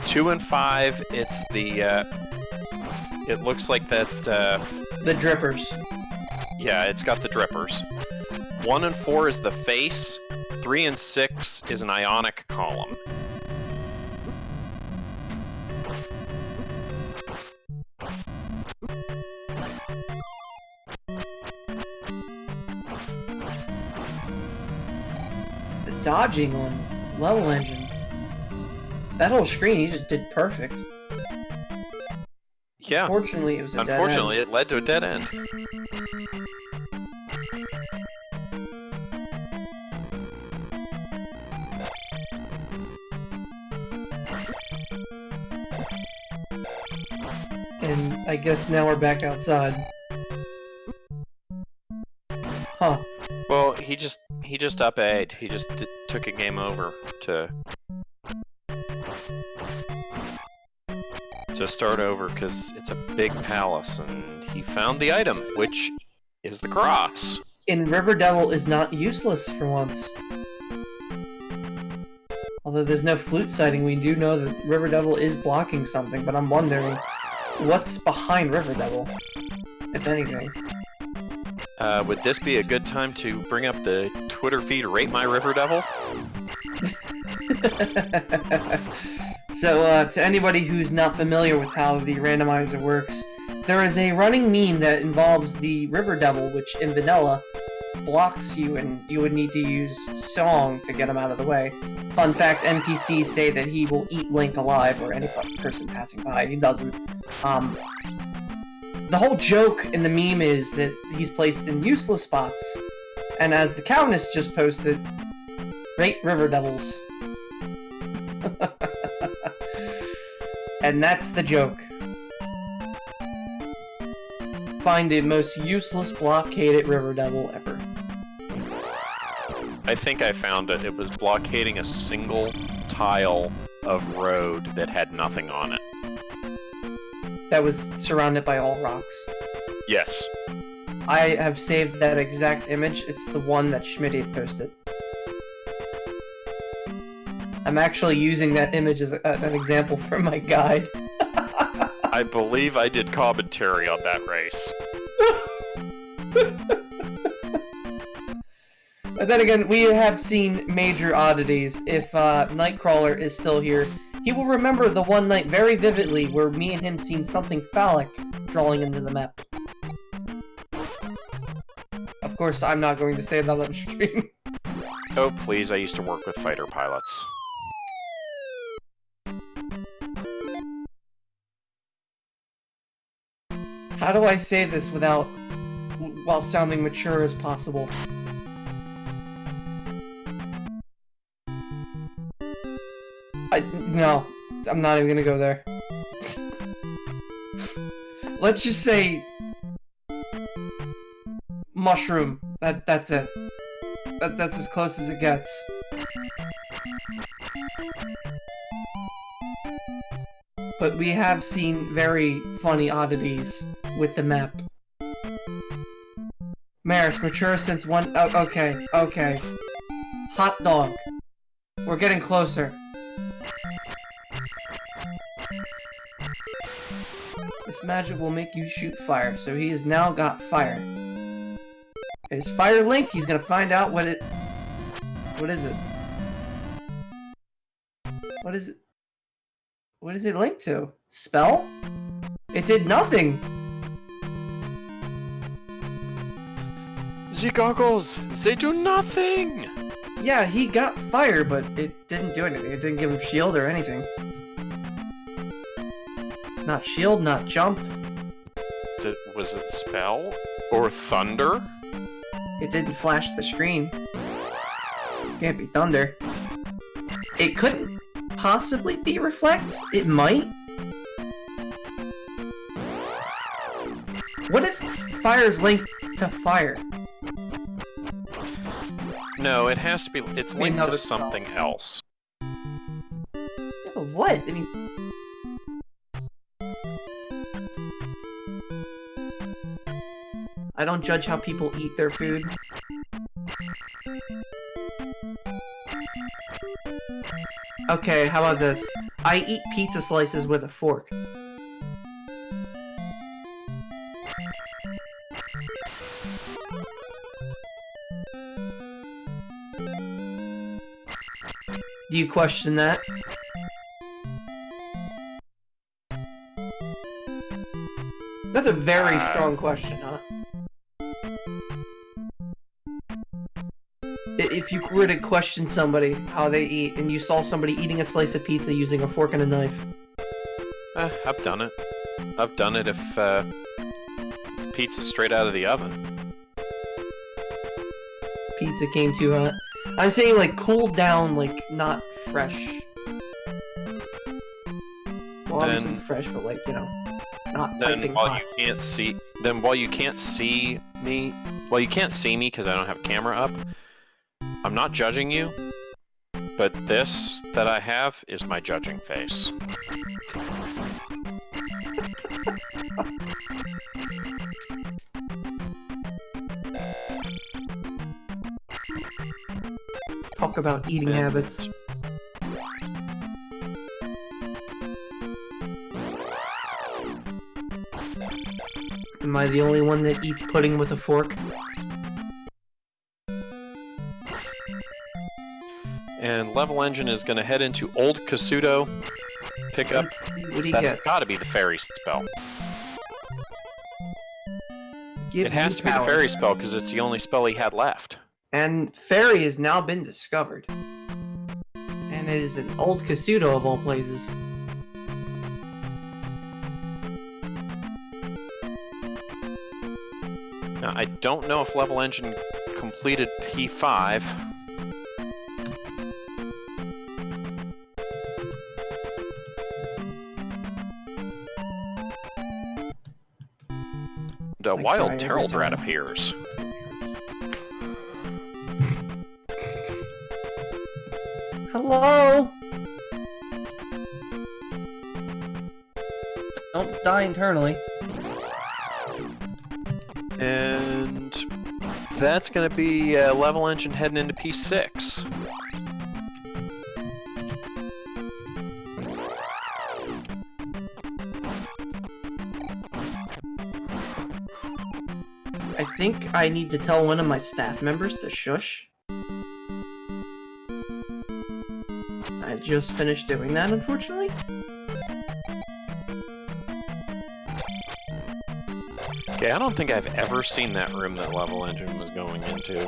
2 and 5, it's the it looks like that the drippers. Yeah, it's got the drippers. 1 and 4 is the face. 3 and 6 is an ionic column. Dodging on levelengine. That whole screen, he just did perfect. Yeah. Unfortunately, it was a dead end. Unfortunately, it led to a dead end. And I guess now we're back outside. Huh. Well, he just up-A'd. He just took a game over to start over because it's a big palace, and he found the item, which is the cross. And River Devil is not useless for once. Although there's no flute sighting, we do know that River Devil is blocking something, but I'm wondering what's behind River Devil, if anything. Would this be a good time to bring up the Twitter feed Rate My River Devil? So, to anybody who's not familiar with how the randomizer works, there is a running meme that involves the River Devil, which in vanilla blocks you, and you would need to use song to get him out of the way. Fun fact, NPCs say that he will eat Link alive, or any person passing by. He doesn't. The whole joke in the meme is that he's placed in useless spots, and as the Countess just posted, rate River Devils. And that's the joke. Find the most useless blockaded River Devil ever. I think I found it. It was blockading a single tile of road that had nothing on it. That was surrounded by all rocks. Yes. I have saved that exact image. It's the one that Schmidt had posted. I'm actually using that image as an example for my guide. I believe I did commentary on that race. And then again, we have seen major oddities. If Nightcrawler is still here, he will remember the one night very vividly where me and him seen something phallic drawing into the map. Of course, I'm not going to say that on stream. Oh, please, I used to work with fighter pilots. How do I say this while sounding mature as possible? No, I'm not even gonna go there. Let's just say mushroom. That's it. That's as close as it gets. But we have seen very funny oddities with the map. Maris, mature since one. Oh, okay, okay. Hot dog. We're getting closer. This magic will make you shoot fire, so he has now got fire. It is fire linked. He's gonna find out what it. What is it? What is it? What is it linked to? Spell? It did nothing! The goggles! They do nothing! Yeah, he got fire, but it didn't do anything. It didn't give him shield or anything. Not shield, not jump. Was it spell? Or thunder? It didn't flash the screen. Can't be thunder. It couldn't possibly be reflect? It might? What if fire's linked to fire? No, it has to be. It's linked to something else. Yeah, but what? I mean... I don't judge how people eat their food. Okay, how about this? I eat pizza slices with a fork. Do you question that? That's a very strong question, huh? If you were to question somebody how they eat, and you saw somebody eating a slice of pizza using a fork and a knife. I've done it. I've done it if pizza's straight out of the oven. Pizza came too hot. I'm saying, like, cooled down, like, not fresh. Well, obviously Then- fresh, but like, you know, not Then piping while hot. you can't see me because I don't have camera up, I'm not judging you, but this that I have is my judging face. Talk about eating And- habits. Am I the only one that eats pudding with a fork? And Level Engine is going to head into Old Kasuto, pick up. Let's see, what do you That's get? got to be the fairy spell. Give It has me to be the power. fairy spell because it's the only spell he had left. And fairy has now been discovered. And it is an old Kasuto of all places. Now, I don't know if Level Engine completed P5. The I wild try every Terrell rat time. appears. Hello? Don't die internally. And that's going to be Level Engine heading into P6. I think I need to tell one of my staff members to shush. I just finished doing that, unfortunately. Okay, I don't think I've ever seen that room that Level Engine was going into.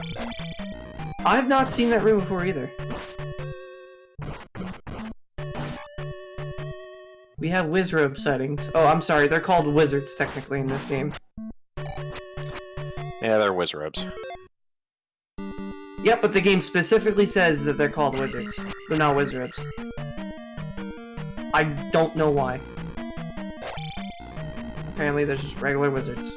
I've not seen that room before either. We have Wizrobe sightings. Oh, I'm sorry, they're called wizards technically in this game. Yeah, they're Wizrobes. Yep, but the game specifically says that they're called wizards. They're not wizards. I don't know why. Apparently they're just regular wizards.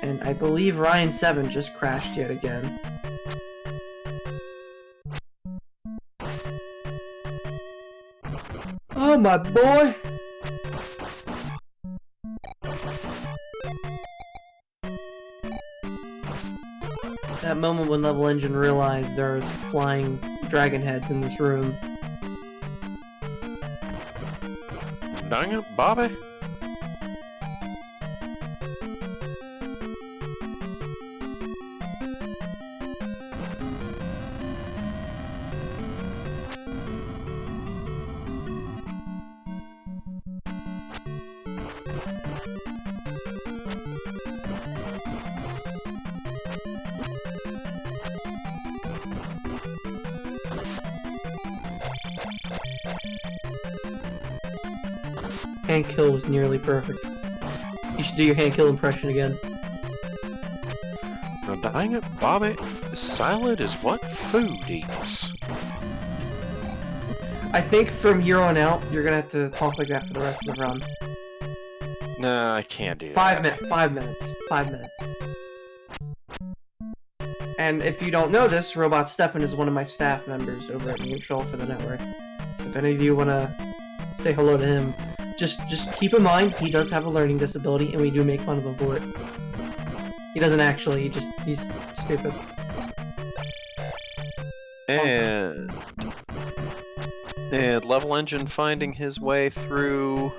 And I believe Ryin7 just crashed yet again. Oh my boy! That moment when Level Engine realized there was flying dragon heads in this room. Dang it, Bobby. Hand kill was nearly perfect. You should do your hand kill impression again. Now, dang it, Bobby. Salad is what food eats. I think from here on out, you're gonna have to talk like that for the rest of the run. Nah, I can't do that. 5 minutes. 5 minutes. 5 minutes. And if you don't know this, Robot Stefan is one of my staff members over at Mutual for the network. So if any of you wanna say hello to him, just keep in mind he does have a learning disability, and we do make fun of him for it. He doesn't actually. He's stupid. And Level Engine finding his way through.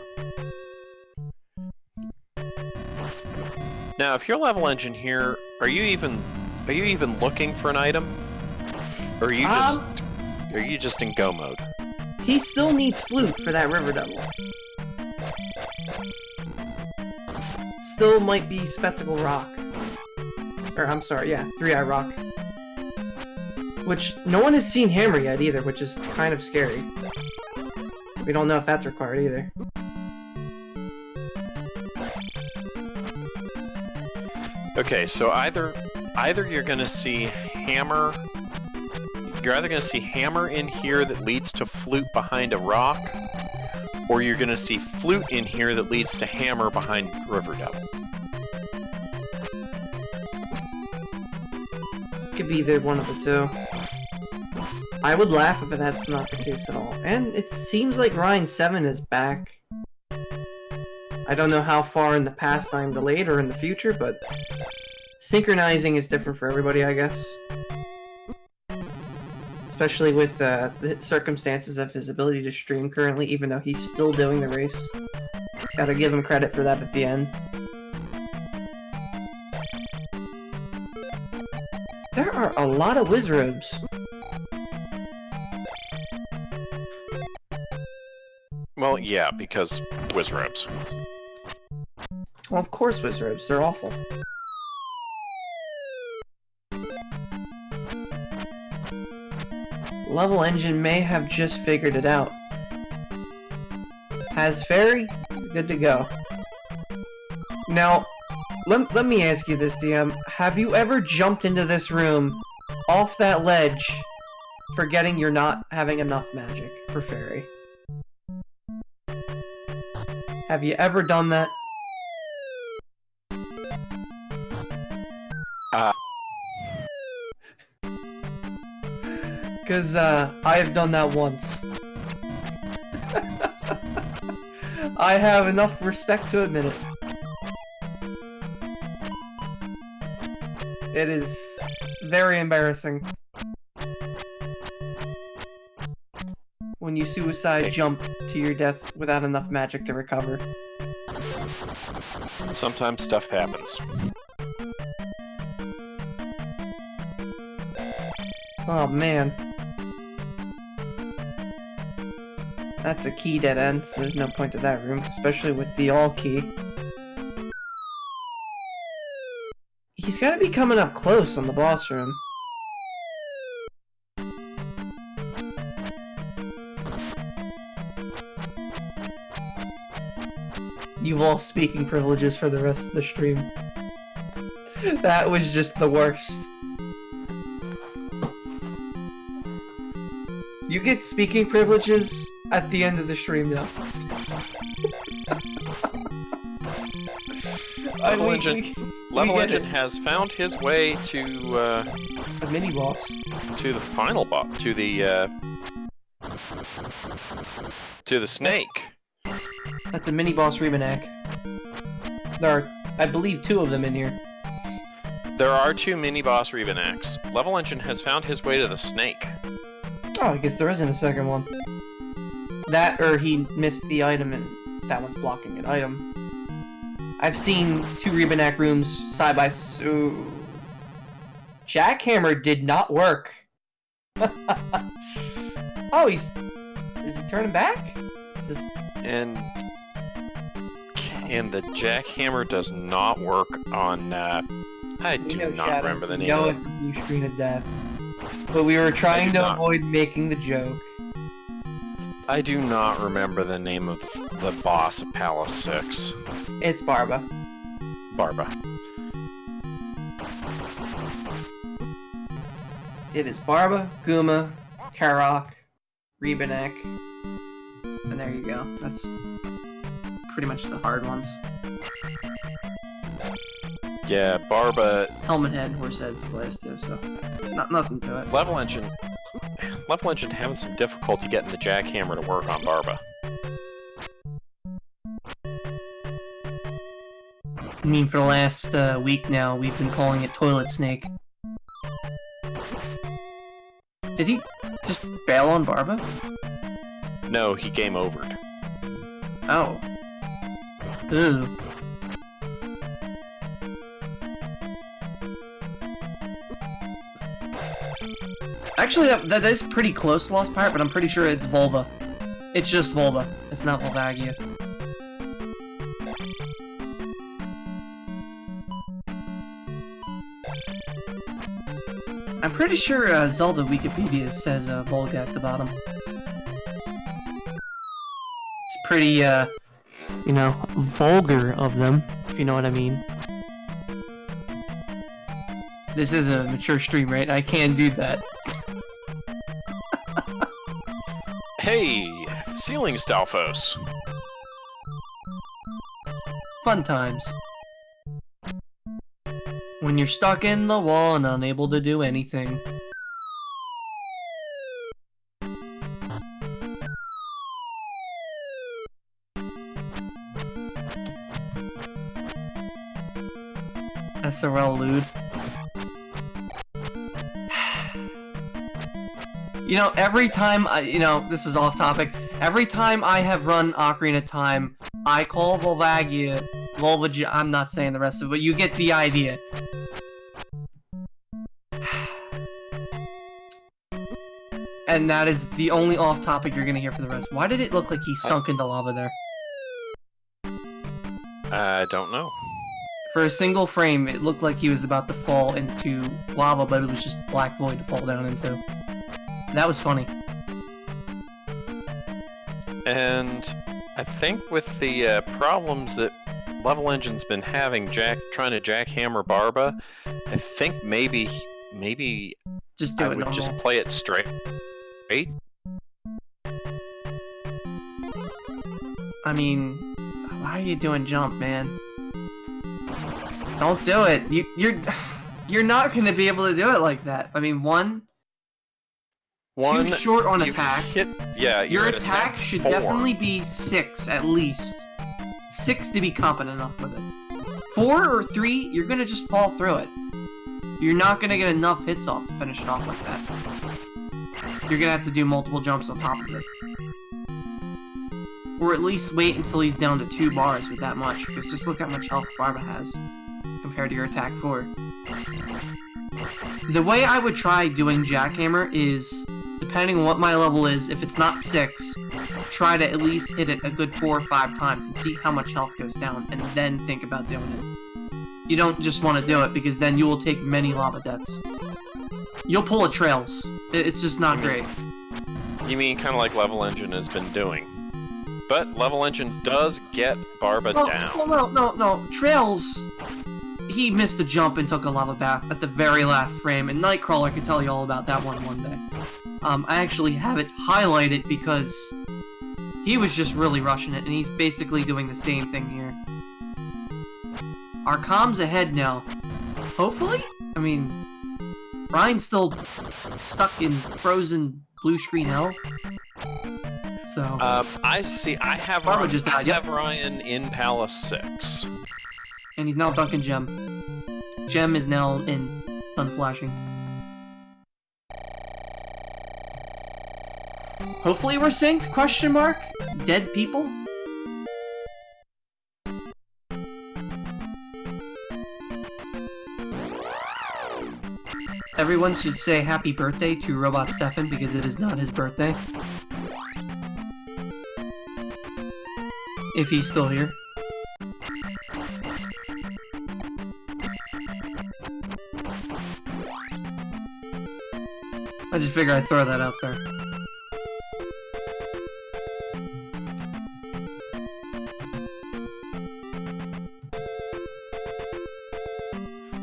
Now, if you're Level Engine here, are you even looking for an item, or are you just in go mode? He still needs flute for that River Devil. Still might be Spectacle Rock. Or, I'm sorry, yeah, 3-Eye Rock. Which, no one has seen Hammer yet either, which is kind of scary. We don't know if that's required either. Okay, so either you're gonna see Hammer. You're either gonna see Hammer in here that leads to flute behind a rock, or you're going to see flute in here that leads to hammer behind River Devil. Could be either one of the two. I would laugh if that's not the case at all. And it seems like ryin7 is back. I don't know how far in the past I'm delayed or in the future, but synchronizing is different for everybody, I guess. Especially with the circumstances of his ability to stream currently, even though he's still doing the race. Gotta give him credit for that at the end. There are a lot of Wizrobes. Well, yeah, because Wizrobes. Well, of course Wizrobes. They're awful. Level Engine may have just figured it out. Has Fairy? Good to go. Now, let me ask you this, DM. Have you ever jumped into this room off that ledge forgetting you're not having enough magic for Fairy? Have you ever done that? Because, I have done that once. I have enough respect to admit it. It is very embarrassing. When you suicide jump to your death without enough magic to recover. Sometimes stuff happens. Oh man. That's a key dead end, so there's no point to that room, especially with the all key. He's gotta be coming up close on the boss room. You've all speaking privileges for the rest of the stream. That was just the worst. You get speaking privileges at the end of the stream now. Level Engine has found his way to a mini boss. To the final boss, to the snake. That's a mini boss Riemann. There are, I believe, 2 of them in here. There are 2 mini boss Riemanns. Level Engine has found his way to the snake. Oh, I guess there isn't a second one. That, or he missed the item and that one's blocking an item. I've seen 2 Riemann rooms side by side. Jackhammer did not work. Oh, is he turning back? And the jackhammer does not work on, I do not remember the name of it. No, it's a blue screen of death. But we were trying to avoid making the joke. I do not remember the name of the boss of Palace 6. It's Barba. Barba. It is Barba, Guma, Karok, Riebenek, and there you go. That's pretty much the hard ones. Yeah, Barba... Helmet Head, Horse Head's the last 2, so nothing to it. Level Engine having some difficulty getting the jackhammer to work on Barba. I mean, for the last week now, we've been calling it Toilet Snake. Did he just bail on Barba? No, he game overed. Oh. Ooh. Actually, that is pretty close to Lost Pirate, but I'm pretty sure it's Volva. It's just Volva. It's not Volvagia. I'm pretty sure Zelda Wikipedia says Volga at the bottom. It's pretty, you know, vulgar of them, if you know what I mean. This is a mature stream, right? I can do that. Hey, ceiling Stalfos. Fun times. When you're stuck in the wall and unable to do anything. SRL lewd. You know, every time this is off topic. Every time I have run Ocarina of Time, I call Volvagia, I'm not saying the rest of it, but you get the idea. And that is the only off topic you're gonna hear for the rest. Why did it look like he sunk into lava there? I don't know. For a single frame, it looked like he was about to fall into lava, but it was just black void to fall down into. That was funny. And I think with the problems that Level Engine's been having, trying to jackhammer Barba, I think maybe Just do I it would normal. just play it straight. I mean, why are you doing jump, man? Don't do it. You're not gonna be able to do it like that. I mean, too short on you attack. Yeah, Your you're at attack should 4. definitely be 6 at least. 6 to be competent enough with it. 4 or 3, you're gonna just fall through it. You're not gonna get enough hits off to finish it off like that. You're gonna have to do multiple jumps on top of it. Or at least wait until he's down to 2 bars with that much, because just look how much health Barba has compared to your attack 4. The way I would try doing Jackhammer is, depending on what my level is, if it's not 6, try to at least hit it a good 4 or 5 times and see how much health goes down, and then think about doing it. You don't just want to do it, because then you will take many lava deaths. You'll pull a Trails. It's just not great. You mean kind of like Level Engine has been doing. But Level Engine does get Barba down. Well, no. Trails, he missed a jump and took a lava bath at the very last frame, and Nightcrawler could tell you all about that one day. I actually have it highlighted because he was just really rushing it, and he's basically doing the same thing here. Our comms ahead now. Hopefully? I mean, Ryan's still stuck in frozen blue screen hell. So I have Barba just died. I have Ryan in Palace 6. And he's now dunking Gem. Gem is now in unflashing. Hopefully we're synced? Question mark? Dead people? Everyone should say happy birthday to Robot Stefan because it is not his birthday. If he's still here. I just figured I'd throw that out there.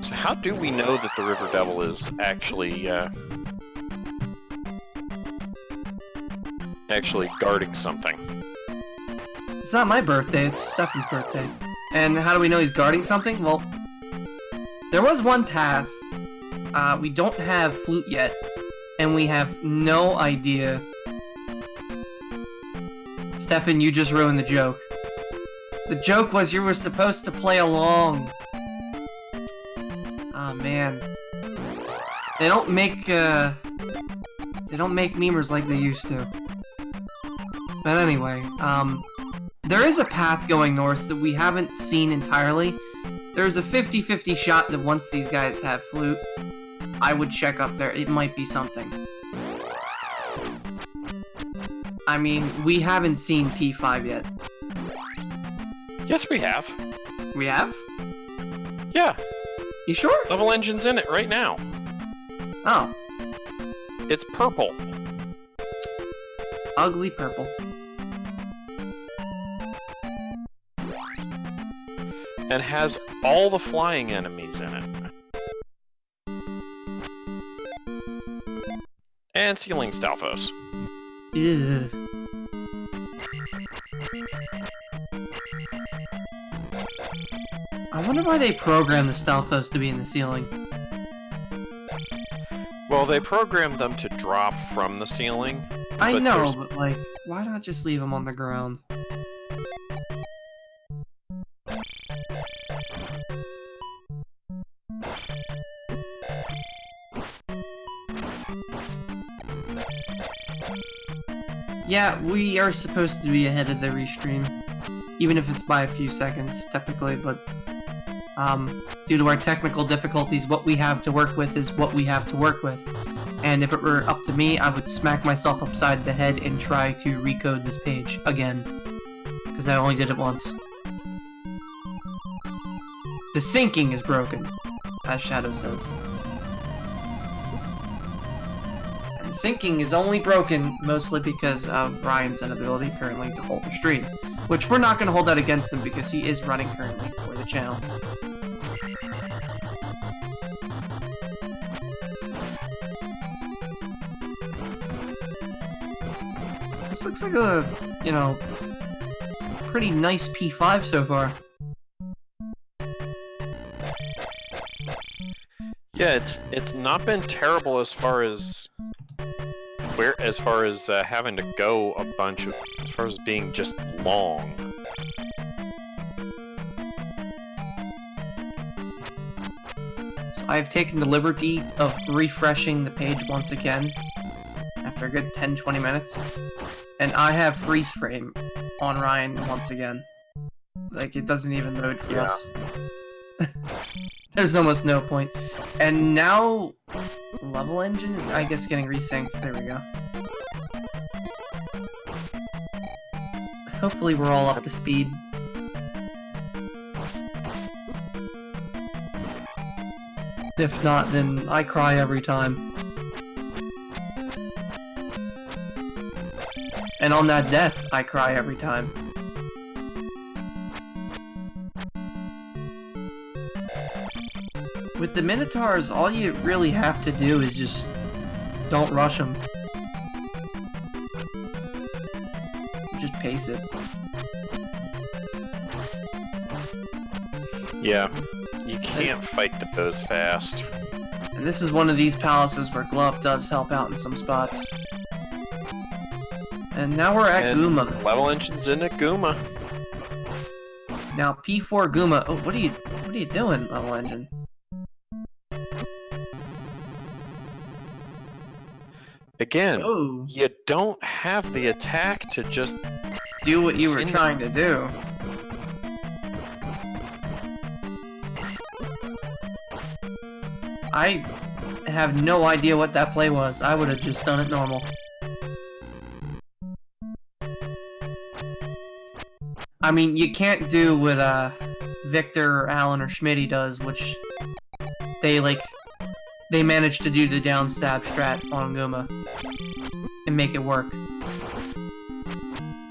So how do we know that the River Devil is actually guarding something? It's not my birthday, it's Stefan's birthday. And how do we know he's guarding something? Well, there was one path. We don't have Flute yet, and we have no idea. Stefan, you just ruined the joke. The joke was you were supposed to play along. Ah, man. They don't make memers like they used to. But anyway, there is a path going north that we haven't seen entirely. There's a 50-50 shot that once these guys have Flute, I would check up there. It might be something. I mean, we haven't seen P5 yet. Yes, we have. We have? Yeah. You sure? Level Engine's in it right now. Oh. It's purple. Ugly purple. And has all the flying enemies in it. And ceiling Stalfos. Ew. I wonder why they programmed the stealth host to be in the ceiling. Well, they programmed them to drop from the ceiling. I know, but like, why not just leave them on the ground? Yeah, we are supposed to be ahead of the restream, even if it's by a few seconds, technically, but due to our technical difficulties, what we have to work with is what we have to work with. And if it were up to me, I would smack myself upside the head and try to recode this page again, because I only did it once. The syncing is broken, as Shadow says. And the syncing is only broken mostly because of Ryan's inability currently to hold the stream, which we're not going to hold that against him because he is running currently for the channel. This looks like a, you know, pretty nice P5 so far. Yeah, it's not been terrible as far as having to go a bunch of, as far as being just long. So I've taken the liberty of refreshing the page once again after a good 10-20 minutes. And I have freeze frame on Ryan once again. Like, it doesn't even load for us. There's almost no point. And now, level engine is, I guess, getting resynced. There we go. Hopefully we're all up to speed. If not, then I cry every time. And on that death, I cry every time. With the Minotaurs, all you really have to do is just don't rush them. Just pace it. Yeah, you can't fight those fast. And this is one of these palaces where Glove does help out in some spots. And now we're at Guma. Level engine's in at Guma. Now P4 Guma. Oh, what are you doing, level engine? Again, Oh. You don't have the attack to just Do what you were trying to do. I have no idea what that play was. I would have just done it normal. I mean, you can't do what Victor, or Alan, or Schmitty does, which they manage to do the down stab strat on Guma and make it work.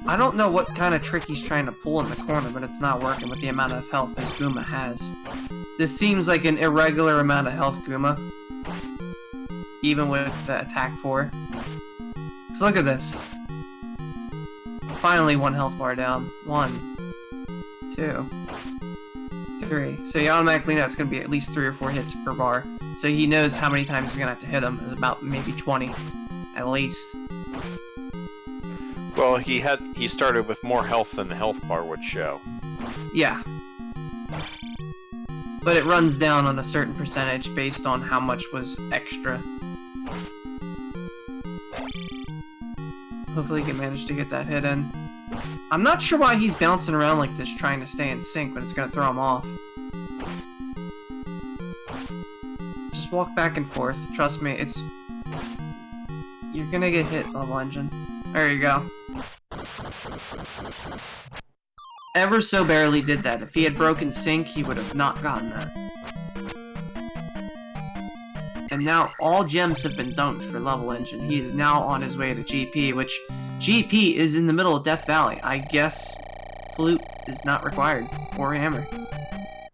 I don't know what kind of trick he's trying to pull in the corner, but it's not working with the amount of health this Guma has. This seems like an irregular amount of health Guma, even with attack 4. So look at this. Finally, 1 health bar down. 1, 2, 3. So he automatically knows it's going to be at least 3 or 4 hits per bar. So he knows how many times he's going to have to hit him. It's about maybe 20, at least. Well, he started with more health than the health bar would show. Yeah. But it runs down on a certain percentage based on how much was extra. Hopefully he can manage to get that hit in. I'm not sure why he's bouncing around like this trying to stay in sync when it's going to throw him off. Just walk back and forth. Trust me, you're going to get hit, level engine. There you go. Ever so barely did that. If he had broken sync, he would have not gotten that. And now all gems have been dunked for level engine. He is now on his way to GP, which GP is in the middle of Death Valley. I guess flute is not required, or hammer.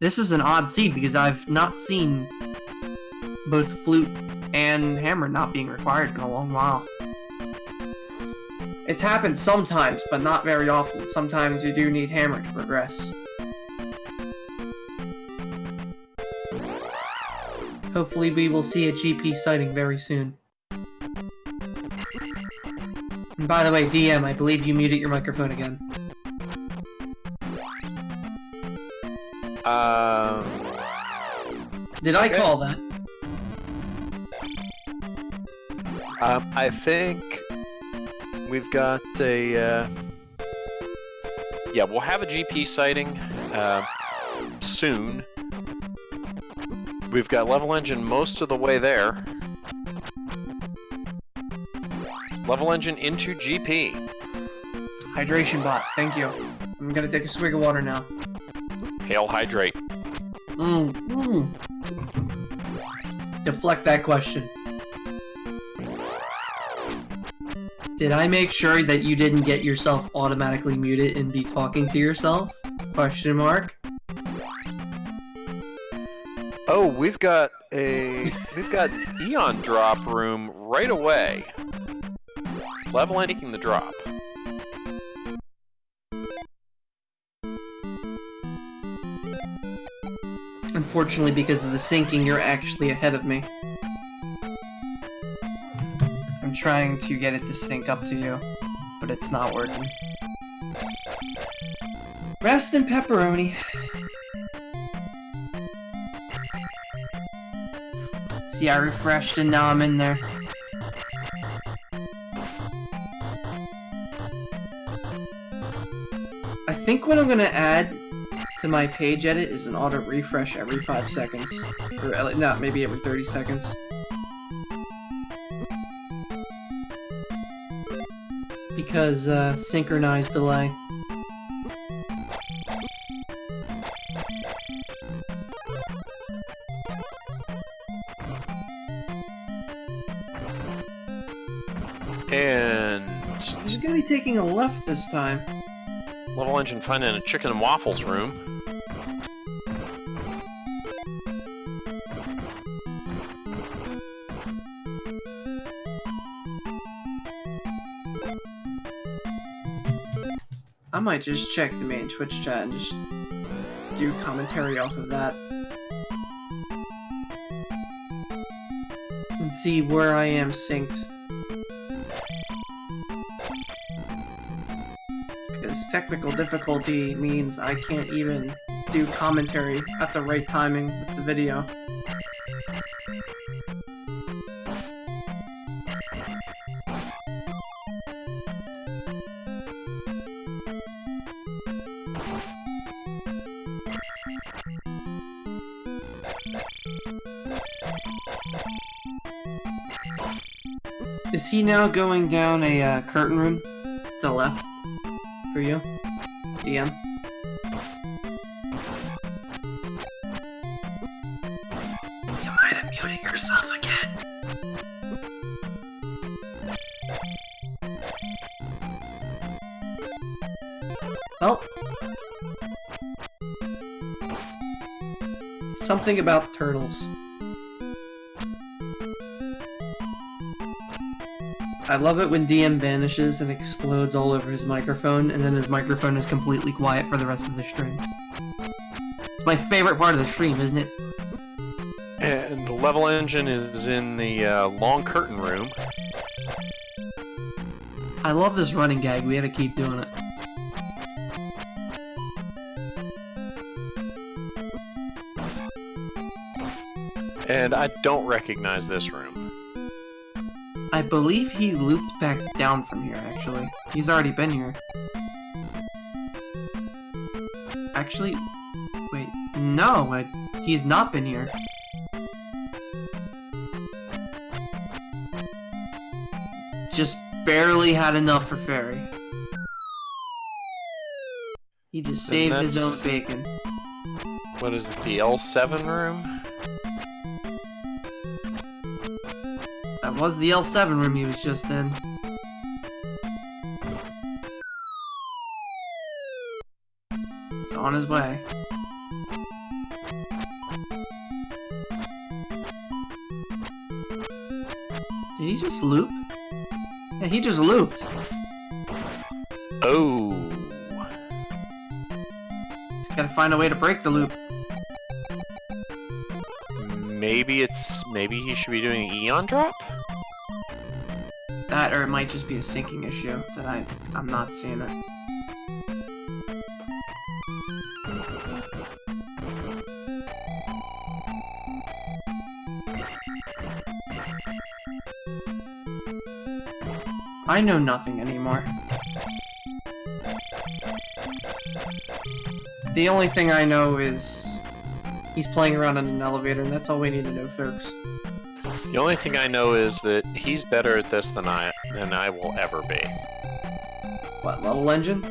This is an odd seed because I've not seen both flute and hammer not being required in a long while. It's happened sometimes, but not very often. Sometimes you do need hammer to progress. Hopefully we will see a GP sighting very soon. And by the way, DM, I believe you muted your microphone again. Did I call that? I think we've got a... yeah, we'll have a GP sighting soon. We've got level engine most of the way there. Level engine into GP. Hydration bot, thank you. I'm gonna take a swig of water now. Hail hydrate. Deflect that question. Did I make sure that you didn't get yourself automatically muted and be talking to yourself? Question mark. Oh, we've got Eon drop room right away. Level and taking the drop. Unfortunately, because of the syncing, you're actually ahead of me. I'm trying to get it to sync up to you, but it's not working. Rest in pepperoni. See, I refreshed and now I'm in there. I think what I'm gonna add to my page edit is an auto refresh every 5 seconds. Or, no, maybe every 30 seconds. Because, synchronized delay. And... He's gonna be taking a left this time. level engine finding a chicken and waffles room. I might just check the main Twitch chat and just do commentary off of that. And see where I am synced. Because technical difficulty means I can't even do commentary at the right timing with the video. Is he now going down a curtain room to the left for you, DM? You might have muted yourself again. Well, something about turtles. I love it when DM vanishes and explodes all over his microphone, and then his microphone is completely quiet for the rest of the stream. It's my favorite part of the stream, isn't it? And the level engine is in the long curtain room. I love this running gag. We gotta keep doing it. And I don't recognize this room. I believe he looped back down from here, actually. He's already been here. Actually, wait, no, he's not been here. Just barely had enough for Fairy. He just saved his own bacon. What is it, the L7 room? That was the L7 room he was just in. He's on his way. Did he just loop? Yeah, he just looped. Oh. Just gotta find a way to break the loop. maybe he should be doing an Eon drop? That, or it might just be a syncing issue that I'm not seeing it. I know nothing anymore. The only thing I know is he's playing around in an elevator, and that's all we need to know, folks. The only thing I know is that he's better at this than I will ever be. What, level engine?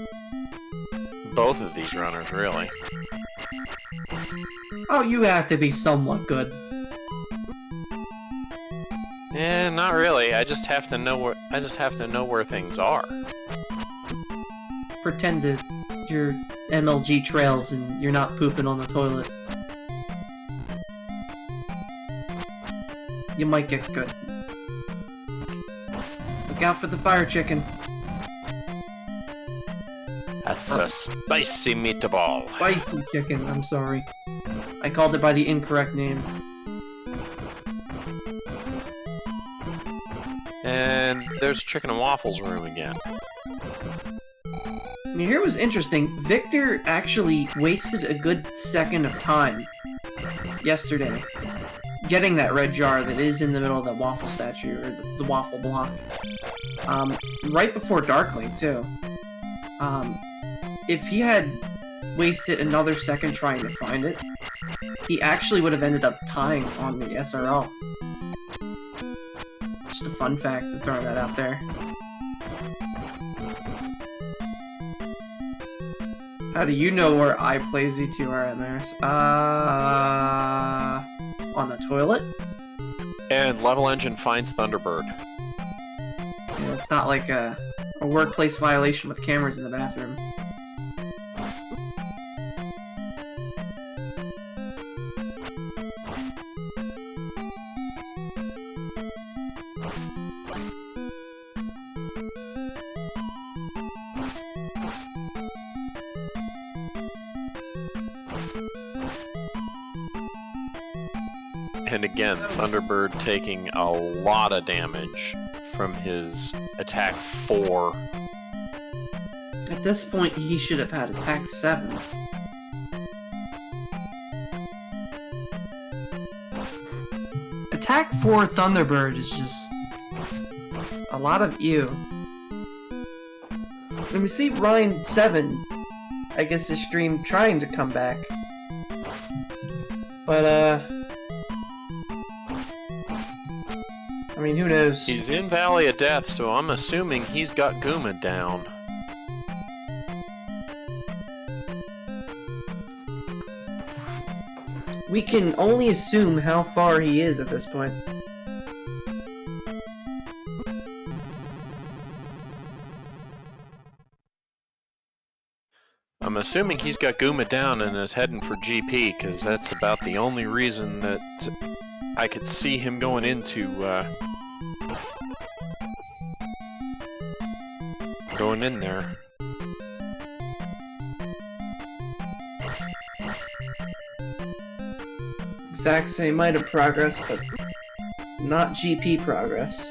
Both of these runners, really. Oh, you have to be somewhat good. Eh, not really. I just have to know where things are. Pretend that you're MLG trails and you're not pooping on the toilet. You might get good. Look out for the fire chicken. That's a spicy meatball. Spicy chicken, I'm sorry. I called it by the incorrect name. And there's Chicken and Waffles room again. And here was interesting. Victor actually wasted a good second of time yesterday getting that red jar that is in the middle of the waffle statue, or the waffle block. Right before Darklink, too. If he had wasted another second trying to find it, he actually would have ended up tying on the SRL. Just a fun fact, to throw that out there. How do you know where I play Z2R in there? On the toilet? And Level Engine finds Thunderbird. Yeah, it's not like a workplace violation with cameras in the bathroom. And again, Thunderbird taking a lot of damage from his attack 4. At this point, he should have had attack 7. Attack 4 Thunderbird is just a lot of ew. And we see ryin7, I guess, his stream trying to come back. But, I mean, who knows? He's in Valley of Death, so I'm assuming he's got Guma down. We can only assume how far he is at this point. I'm assuming he's got Guma down and is heading for GP, because that's about the only reason that I could see him going into, going in there. Exact same item progress, but not GP progress.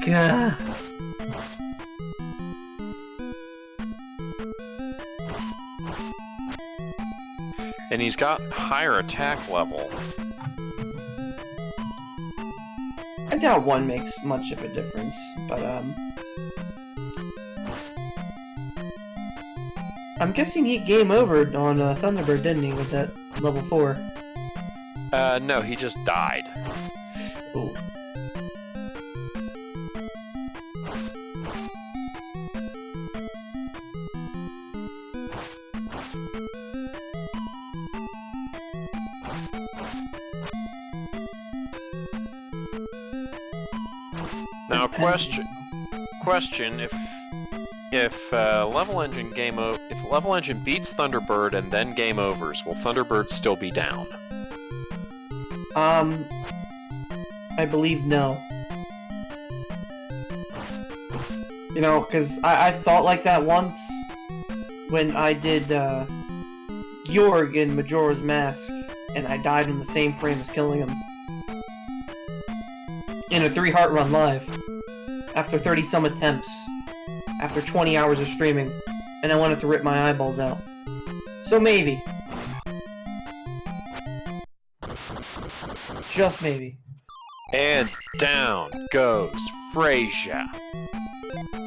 Gah. And he's got higher attack level. I doubt one makes much of a difference, but I'm guessing he game overed on Thunderbird, didn't he, with that level 4? No, he just died. Ooh. Now, question: if Level Engine if Level Engine beats Thunderbird and then game overs, will Thunderbird still be down? I believe no. You know, because I thought like that once when I did Georg in Majora's Mask, and I died in the same frame as killing him. In a 3-heart run live. After 30-some attempts. After 20 hours of streaming. And I wanted to rip my eyeballs out. So maybe. Just maybe. And down goes Frasier.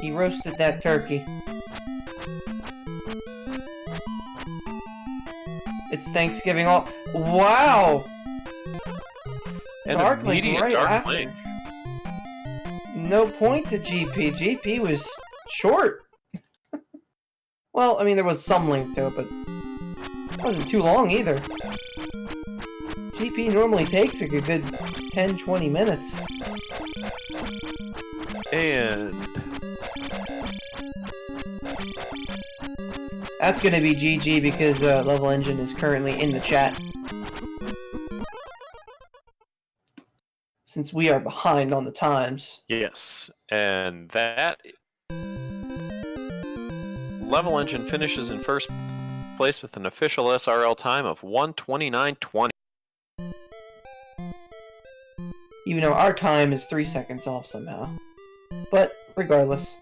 He roasted that turkey. It's Thanksgiving all. Wow! And Dark Link immediate right Dark after. Link. No point to GP. GP was short. Well, I mean, there was some link to it, but it wasn't too long either. GP normally takes a good 10-20 minutes. And That's gonna be GG because levelengine is currently in the chat. Since we are behind on the times. yes, and that levelengine finishes in first place with an official SRL time of 1:29:20. Even though our time is 3 seconds off somehow. But, regardless.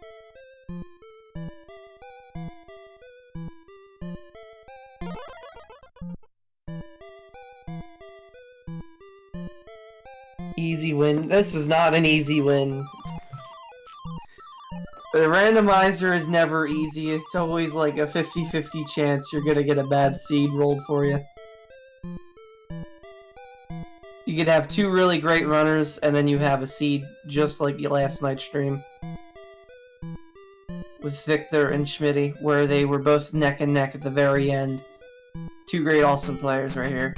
Easy win. This was not an easy win. The randomizer is never easy. It's always like a 50-50 chance you're gonna get a bad seed rolled for you. You could have 2 really great runners, and then you have a seed just like last night's stream. With Victor and Schmitty, where they were both neck and neck at the very end. 2 great awesome players right here.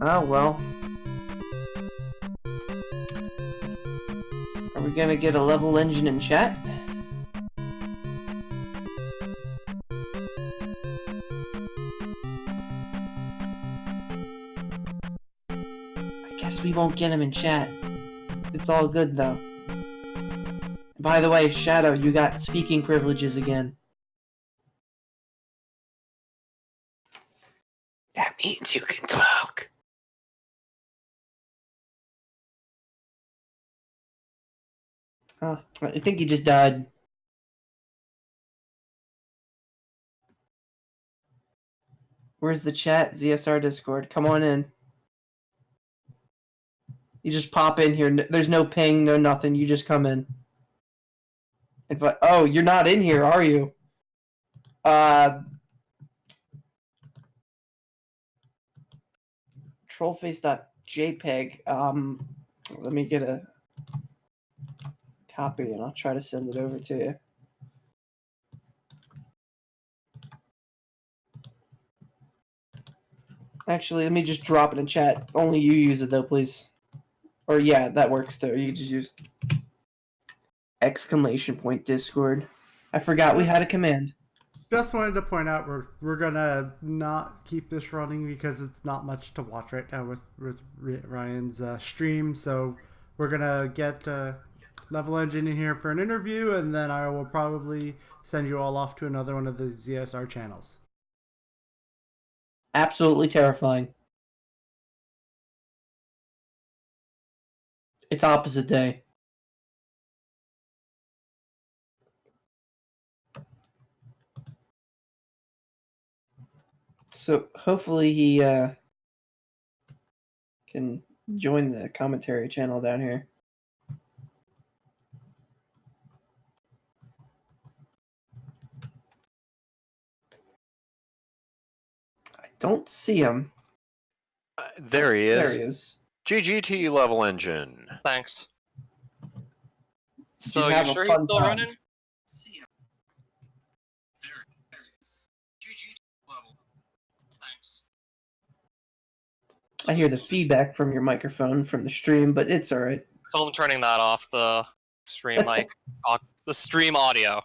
Oh well. Are we gonna get a levelengine in chat? I guess we won't get him in chat. It's all good though. By the way, Shadow, you got speaking privileges again. That means you can talk. Oh, I think he just died. Where's the chat? ZSR Discord. Come on in. You just pop in here. There's no ping, no nothing. You just come in. Oh, you're not in here, are you? Trollface.jpg. Let me get a copy and I'll try to send it over to you. Actually, let me just drop it in chat. Only you use it though, please. Or yeah, that works too. You can just use !Discord. I forgot we had a command. Just wanted to point out we're gonna not keep this running because it's not much to watch right now with Ryan's stream. So we're gonna get levelengine in here for an interview, and then I will probably send you all off to another one of the ZSR channels. Absolutely terrifying. It's opposite day. So hopefully he can join the commentary channel down here. I don't see him. There he is. There he is. GGT levelengine. Thanks. Did So you have you a sure he's fun still time? running? Thanks. I hear the feedback from your microphone from the stream, but it's alright. So I'm turning that off, the stream mic, the stream audio.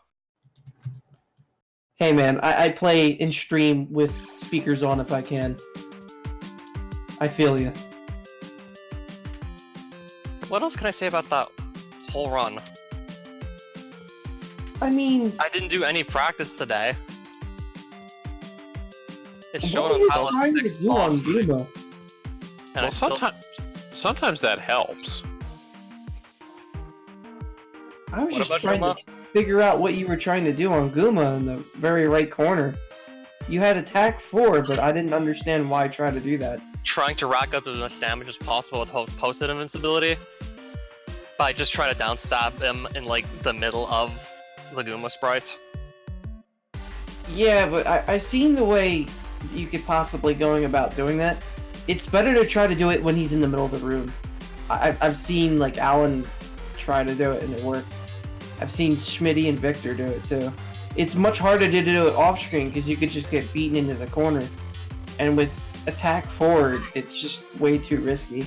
Hey man, I play in stream with speakers on if I can. I feel you. What else can I say about that whole run? I mean, I didn't do any practice today. It's what showing are on you Palace trying to 6 do boss on fight, Guma? and I Well, still... sometimes that helps. I was What just about trying Guma? to figure out what you were trying to do on Guma in the very right corner. You had attack 4, but I didn't understand why I tried to do that. Trying to rack up as much damage as possible with posted invincibility by just trying to downstab him in like the middle of the Guma sprite. Yeah, but I seen the way you could possibly going about doing that. It's better to try to do it when he's in the middle of the room. I've seen like Alan try to do it and it worked. I've seen Schmitty and Victor do it too. It's much harder to do it off screen because you could just get beaten into the corner. And with attack forward, it's just way too risky.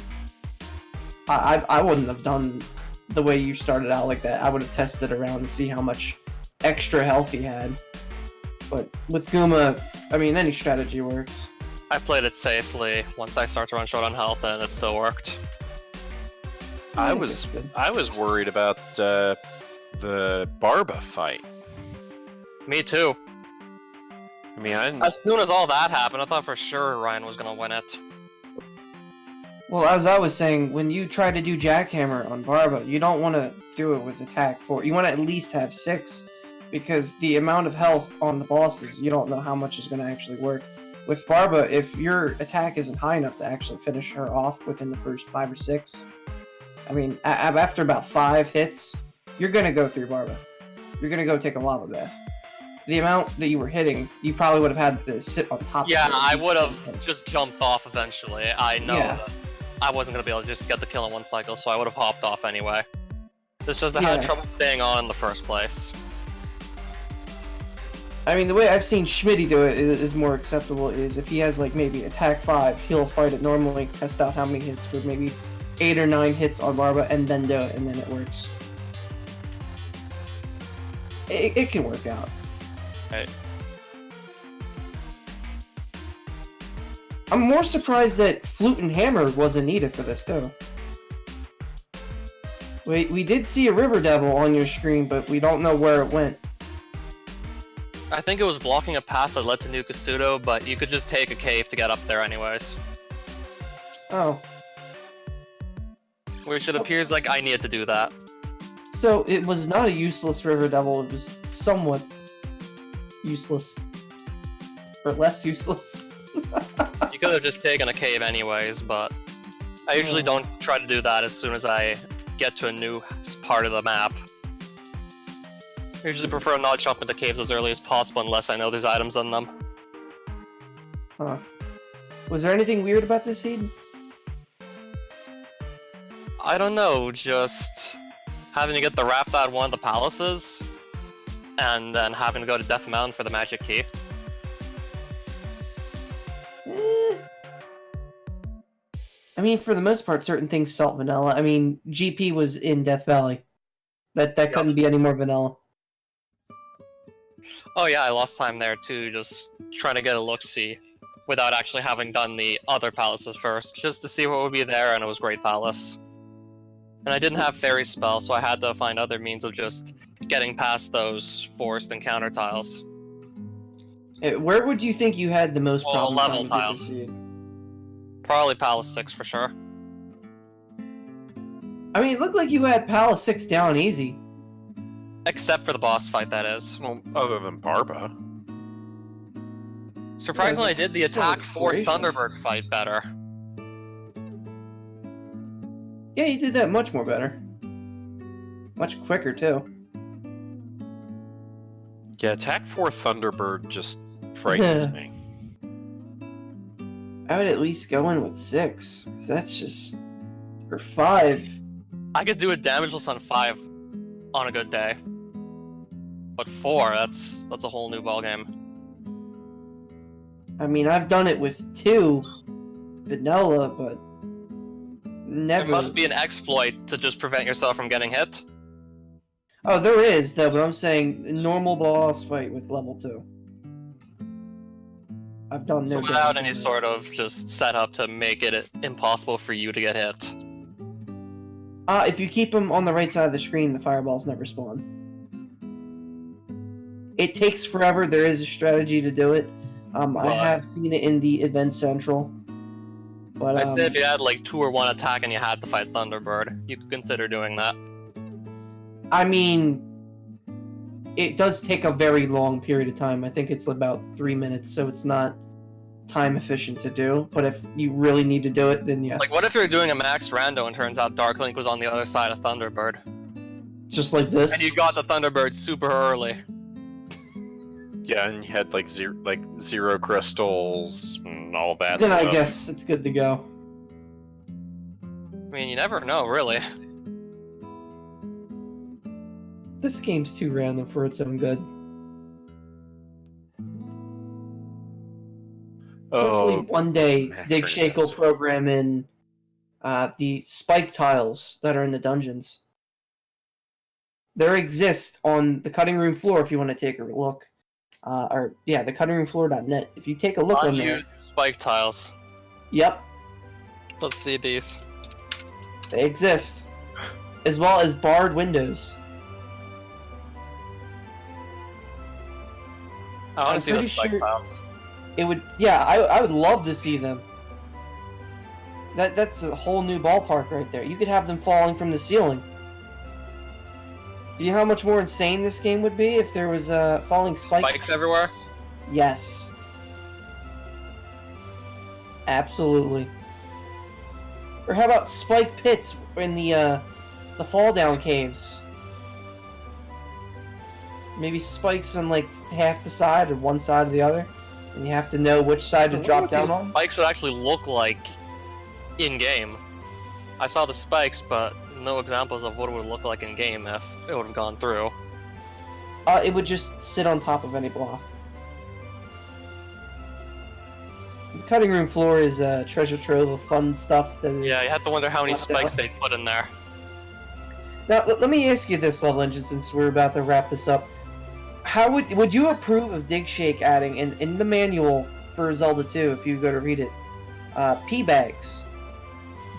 I wouldn't have done the way you started out like that. I would have tested around to see how much extra health he had. But with Guma, I mean, any strategy works. I played it safely once I started to run short on health, and it still worked. I think was it's good. I was worried about the Barba fight. Me too. I mean, I didn't, As soon as all that happened, I thought for sure Ryan was gonna win it. Well, as I was saying, when you try to do Jackhammer on Barba, you don't want to do it with attack 4. You want to at least have 6, because the amount of health on the bosses, you don't know how much is going to actually work. With Barba, if your attack isn't high enough to actually finish her off within the first 5 or 6, I mean, after about 5 hits, you're going to go through Barba. You're going to go take a lava bath. The amount that you were hitting, you probably would have had to sit on top Yeah, of it. I would have just jumped off eventually. I know Yeah. that I wasn't gonna be able to just get the kill in one cycle, so I would have hopped off anyway. It's just I had Yeah. trouble staying on in the first place. I mean, the way I've seen Schmitty do it is more acceptable, is if he has, like, maybe attack 5, he'll fight it normally, test out how many hits for maybe 8 or 9 hits on Barba, and then do it, and then it works. It can work out. Right. I'm more surprised that Flute and Hammer wasn't needed for this, too. We did see a River Devil on your screen, but we don't know where it went. I think it was blocking a path that led to New Kasuto, but you could just take a cave to get up there anyways. Oh. Which it appears like I needed to do that. So, it was not a useless River Devil, it was somewhat useless. Or less useless. You could have just taken a cave anyways, but I usually don't try to do that as soon as I get to a new part of the map. I usually prefer not jump into caves as early as possible unless I know there's items on them. Huh. Was there anything weird about this seed? I don't know, just having to get the raft out of one of the palaces, and then having to go to Death Mountain for the magic key. I mean, for the most part, certain things felt vanilla. I mean, GP was in Death Valley. That couldn't be any more vanilla. Oh yeah, I lost time there too, just trying to get a look-see, without actually having done the other palaces first, just to see what would be there, and it was Great Palace. And I didn't have Fairy Spell, so I had to find other means of just getting past those forced encounter tiles. Where would you think you had the most Well, problem level trying to get tiles. this seed? Probably Palace 6 for sure. I mean, it looked like you had Palace 6 down easy. Except for the boss fight, that is. well, other than Barba. Surprisingly, I did the Some Attack 4 exploration. Thunderbird fight better. Yeah, you did that much more better. Much quicker, too. Yeah, Attack 4 Thunderbird just frightens me. I would at least go in with 6. That's just... Or 5. I could do a damageless on 5 on a good day. But 4, that's a whole new ballgame. I mean, I've done it with 2 vanilla, but never... There must be an exploit to just prevent yourself from getting hit. Oh, there is, though, but I'm saying normal boss fight with level 2. I've done So no without damage. any sort of just setup to make it impossible for you to get hit. If you keep them on the right side of the screen, the fireballs never spawn. It takes forever. There is a strategy to do it. I have seen it in the Event Central. But I say if you had like 2 or 1 attack and you had to fight Thunderbird, you could consider doing that. I mean, it does take a very long period of time. I think it's about 3 minutes, so it's not time efficient to do. But if you really need to do it, then yes. Like, what if you're doing a max rando and turns out Dark Link was on the other side of Thunderbird? Just like this? And you got the Thunderbird super early. Yeah, and you had like zero crystals and all that Then stuff. I guess it's good to go. I mean, you never know, really. This game's too random for its own good. Hopefully one day Dig Shake will program in the spike tiles that are in the dungeons. There exist on the cutting room floor if you want to take a look. The cuttingroomfloor.net. If you take a look on there. Unused spike tiles. Yep, Let's see these. they exist. As well as barred windows. I want I'm to see the pretty spike sure- tiles. It would, yeah, I would love to see them. That's a whole new ballpark right there. You could have them falling from the ceiling. Do you know how much more insane this game would be if there was falling spikes? Spikes everywhere? Yes. Absolutely. Or how about spike pits in the fall down caves? Maybe spikes on like half the side or one side or the other, and you have to know which side to drop down on. Spikes would actually look like in game. I saw the spikes, but no examples of what it would look like in game if it would have gone through. It would just sit on top of any block. The cutting room floor is a treasure trove of fun stuff. That is Yeah, you have to wonder how many left spikes out. they put in there. Now, let me ask you this, Level Engine, since we're about to wrap this up. How would you approve of Dig Shake adding in the manual for Zelda 2, if you go to read it, pea bags?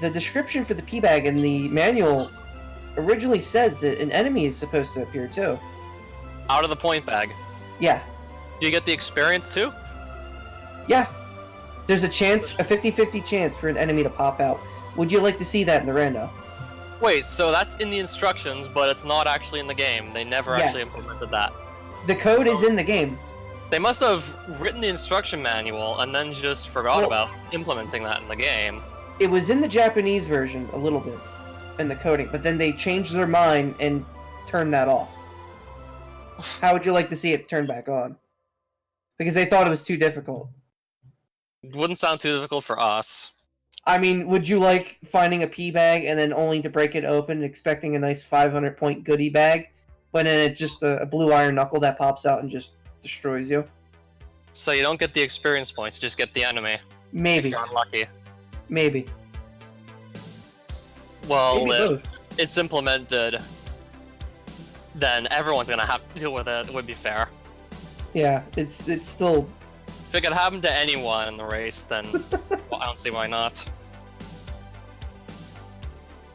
The description for the pea bag in the manual originally says that an enemy is supposed to appear too. Out of the point bag. Yeah, Do you get the experience too? yeah. There's a chance, a 50-50 chance for an enemy to pop out. Would you like to see that in the rando? Wait, so that's in the instructions, but it's not actually in the game. They never Yes. actually implemented that. The code is So- in the game. They must have written the instruction manual and then just forgot Well- about implementing that in the game. It was in the Japanese version a little bit, in the coding, but then they changed their mind and turned that off. How would you like to see it turned back on? Because they thought it was too difficult. It wouldn't sound too difficult for us. I mean, would you like finding a pea bag and then only to break it open, expecting a nice 500-point goodie bag, but then it's just a blue iron knuckle that pops out and just destroys you? So you don't get the experience points, you just get the enemy. If Maybe. you're unlucky. Maybe. Well, Maybe if both. it's implemented, then everyone's gonna have to deal with it. It would be fair. Yeah, it's still... If it could happen to anyone in the race, then well, I don't see why not.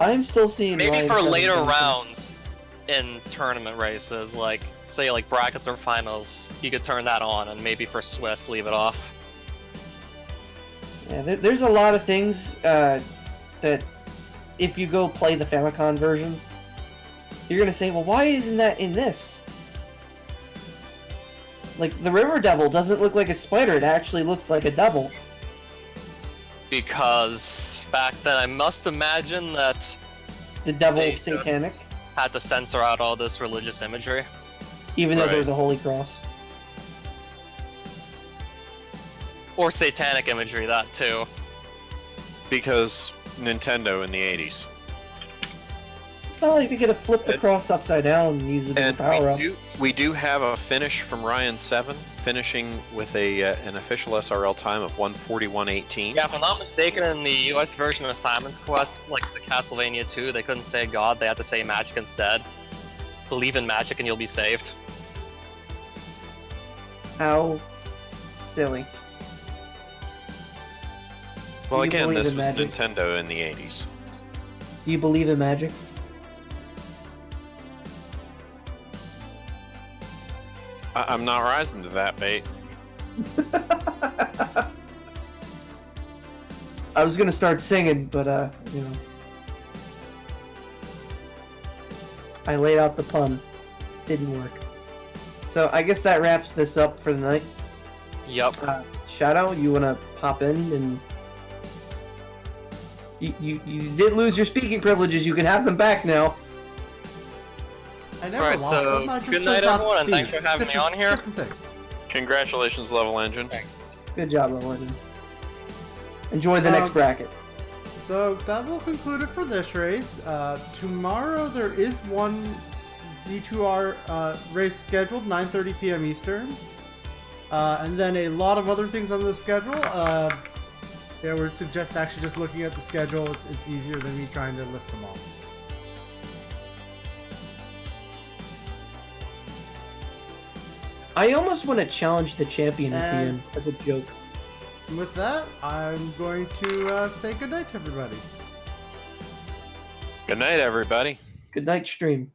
I'm still seeing... Maybe Ryan for 7 later something. rounds in tournament races, like say like brackets or finals, you could turn that on, and maybe for Swiss leave it off. Yeah, there's a lot of things that if you go play the Famicom version, you're gonna say, well, why isn't that in this? Like, the River Devil doesn't look like a spider, it actually looks like a devil. Because back then, I must imagine that The devil They is satanic, just had to censor out all this religious imagery. even though Right. there's a holy cross. Or satanic imagery, that too. Because Nintendo in the 80s. It's not like they could have flipped the cross upside down and used it as a And power up. we do have a finish from ryin7, finishing with an official SRL time of 1:41.18. Yeah, if I'm not mistaken, in the US version of Simon's Quest, like the Castlevania 2, they couldn't say God, they had to say magic instead. Believe in magic and you'll be saved. How silly. Well, you again, believe this in was magic? Nintendo in the 80s. Do you believe in magic? I'm not rising to that bait. I was gonna start singing, but you know, I laid out the pun. Didn't work. So I guess that wraps this up for the night. Yep. Shadow, you wanna pop in and you did lose your speaking privileges. You can have them back now. I never Alright, lost so them. I just good chose night, not to everyone, and thanks speak. for having me on here. Different thing. Congratulations, Level Engine. Thanks. Good job, Legend. Enjoy the next bracket. So that will conclude it for this race. Tomorrow there is one Z2R race scheduled, 9:30 p.m. Eastern. And then a lot of other things on the schedule. Yeah, I would suggest actually just looking at the schedule. It's easier than me trying to list them all. I almost want to challenge the champion at the And- end as a joke. And with that, I'm going to say goodnight to everybody. Good night, everybody. Good night, stream.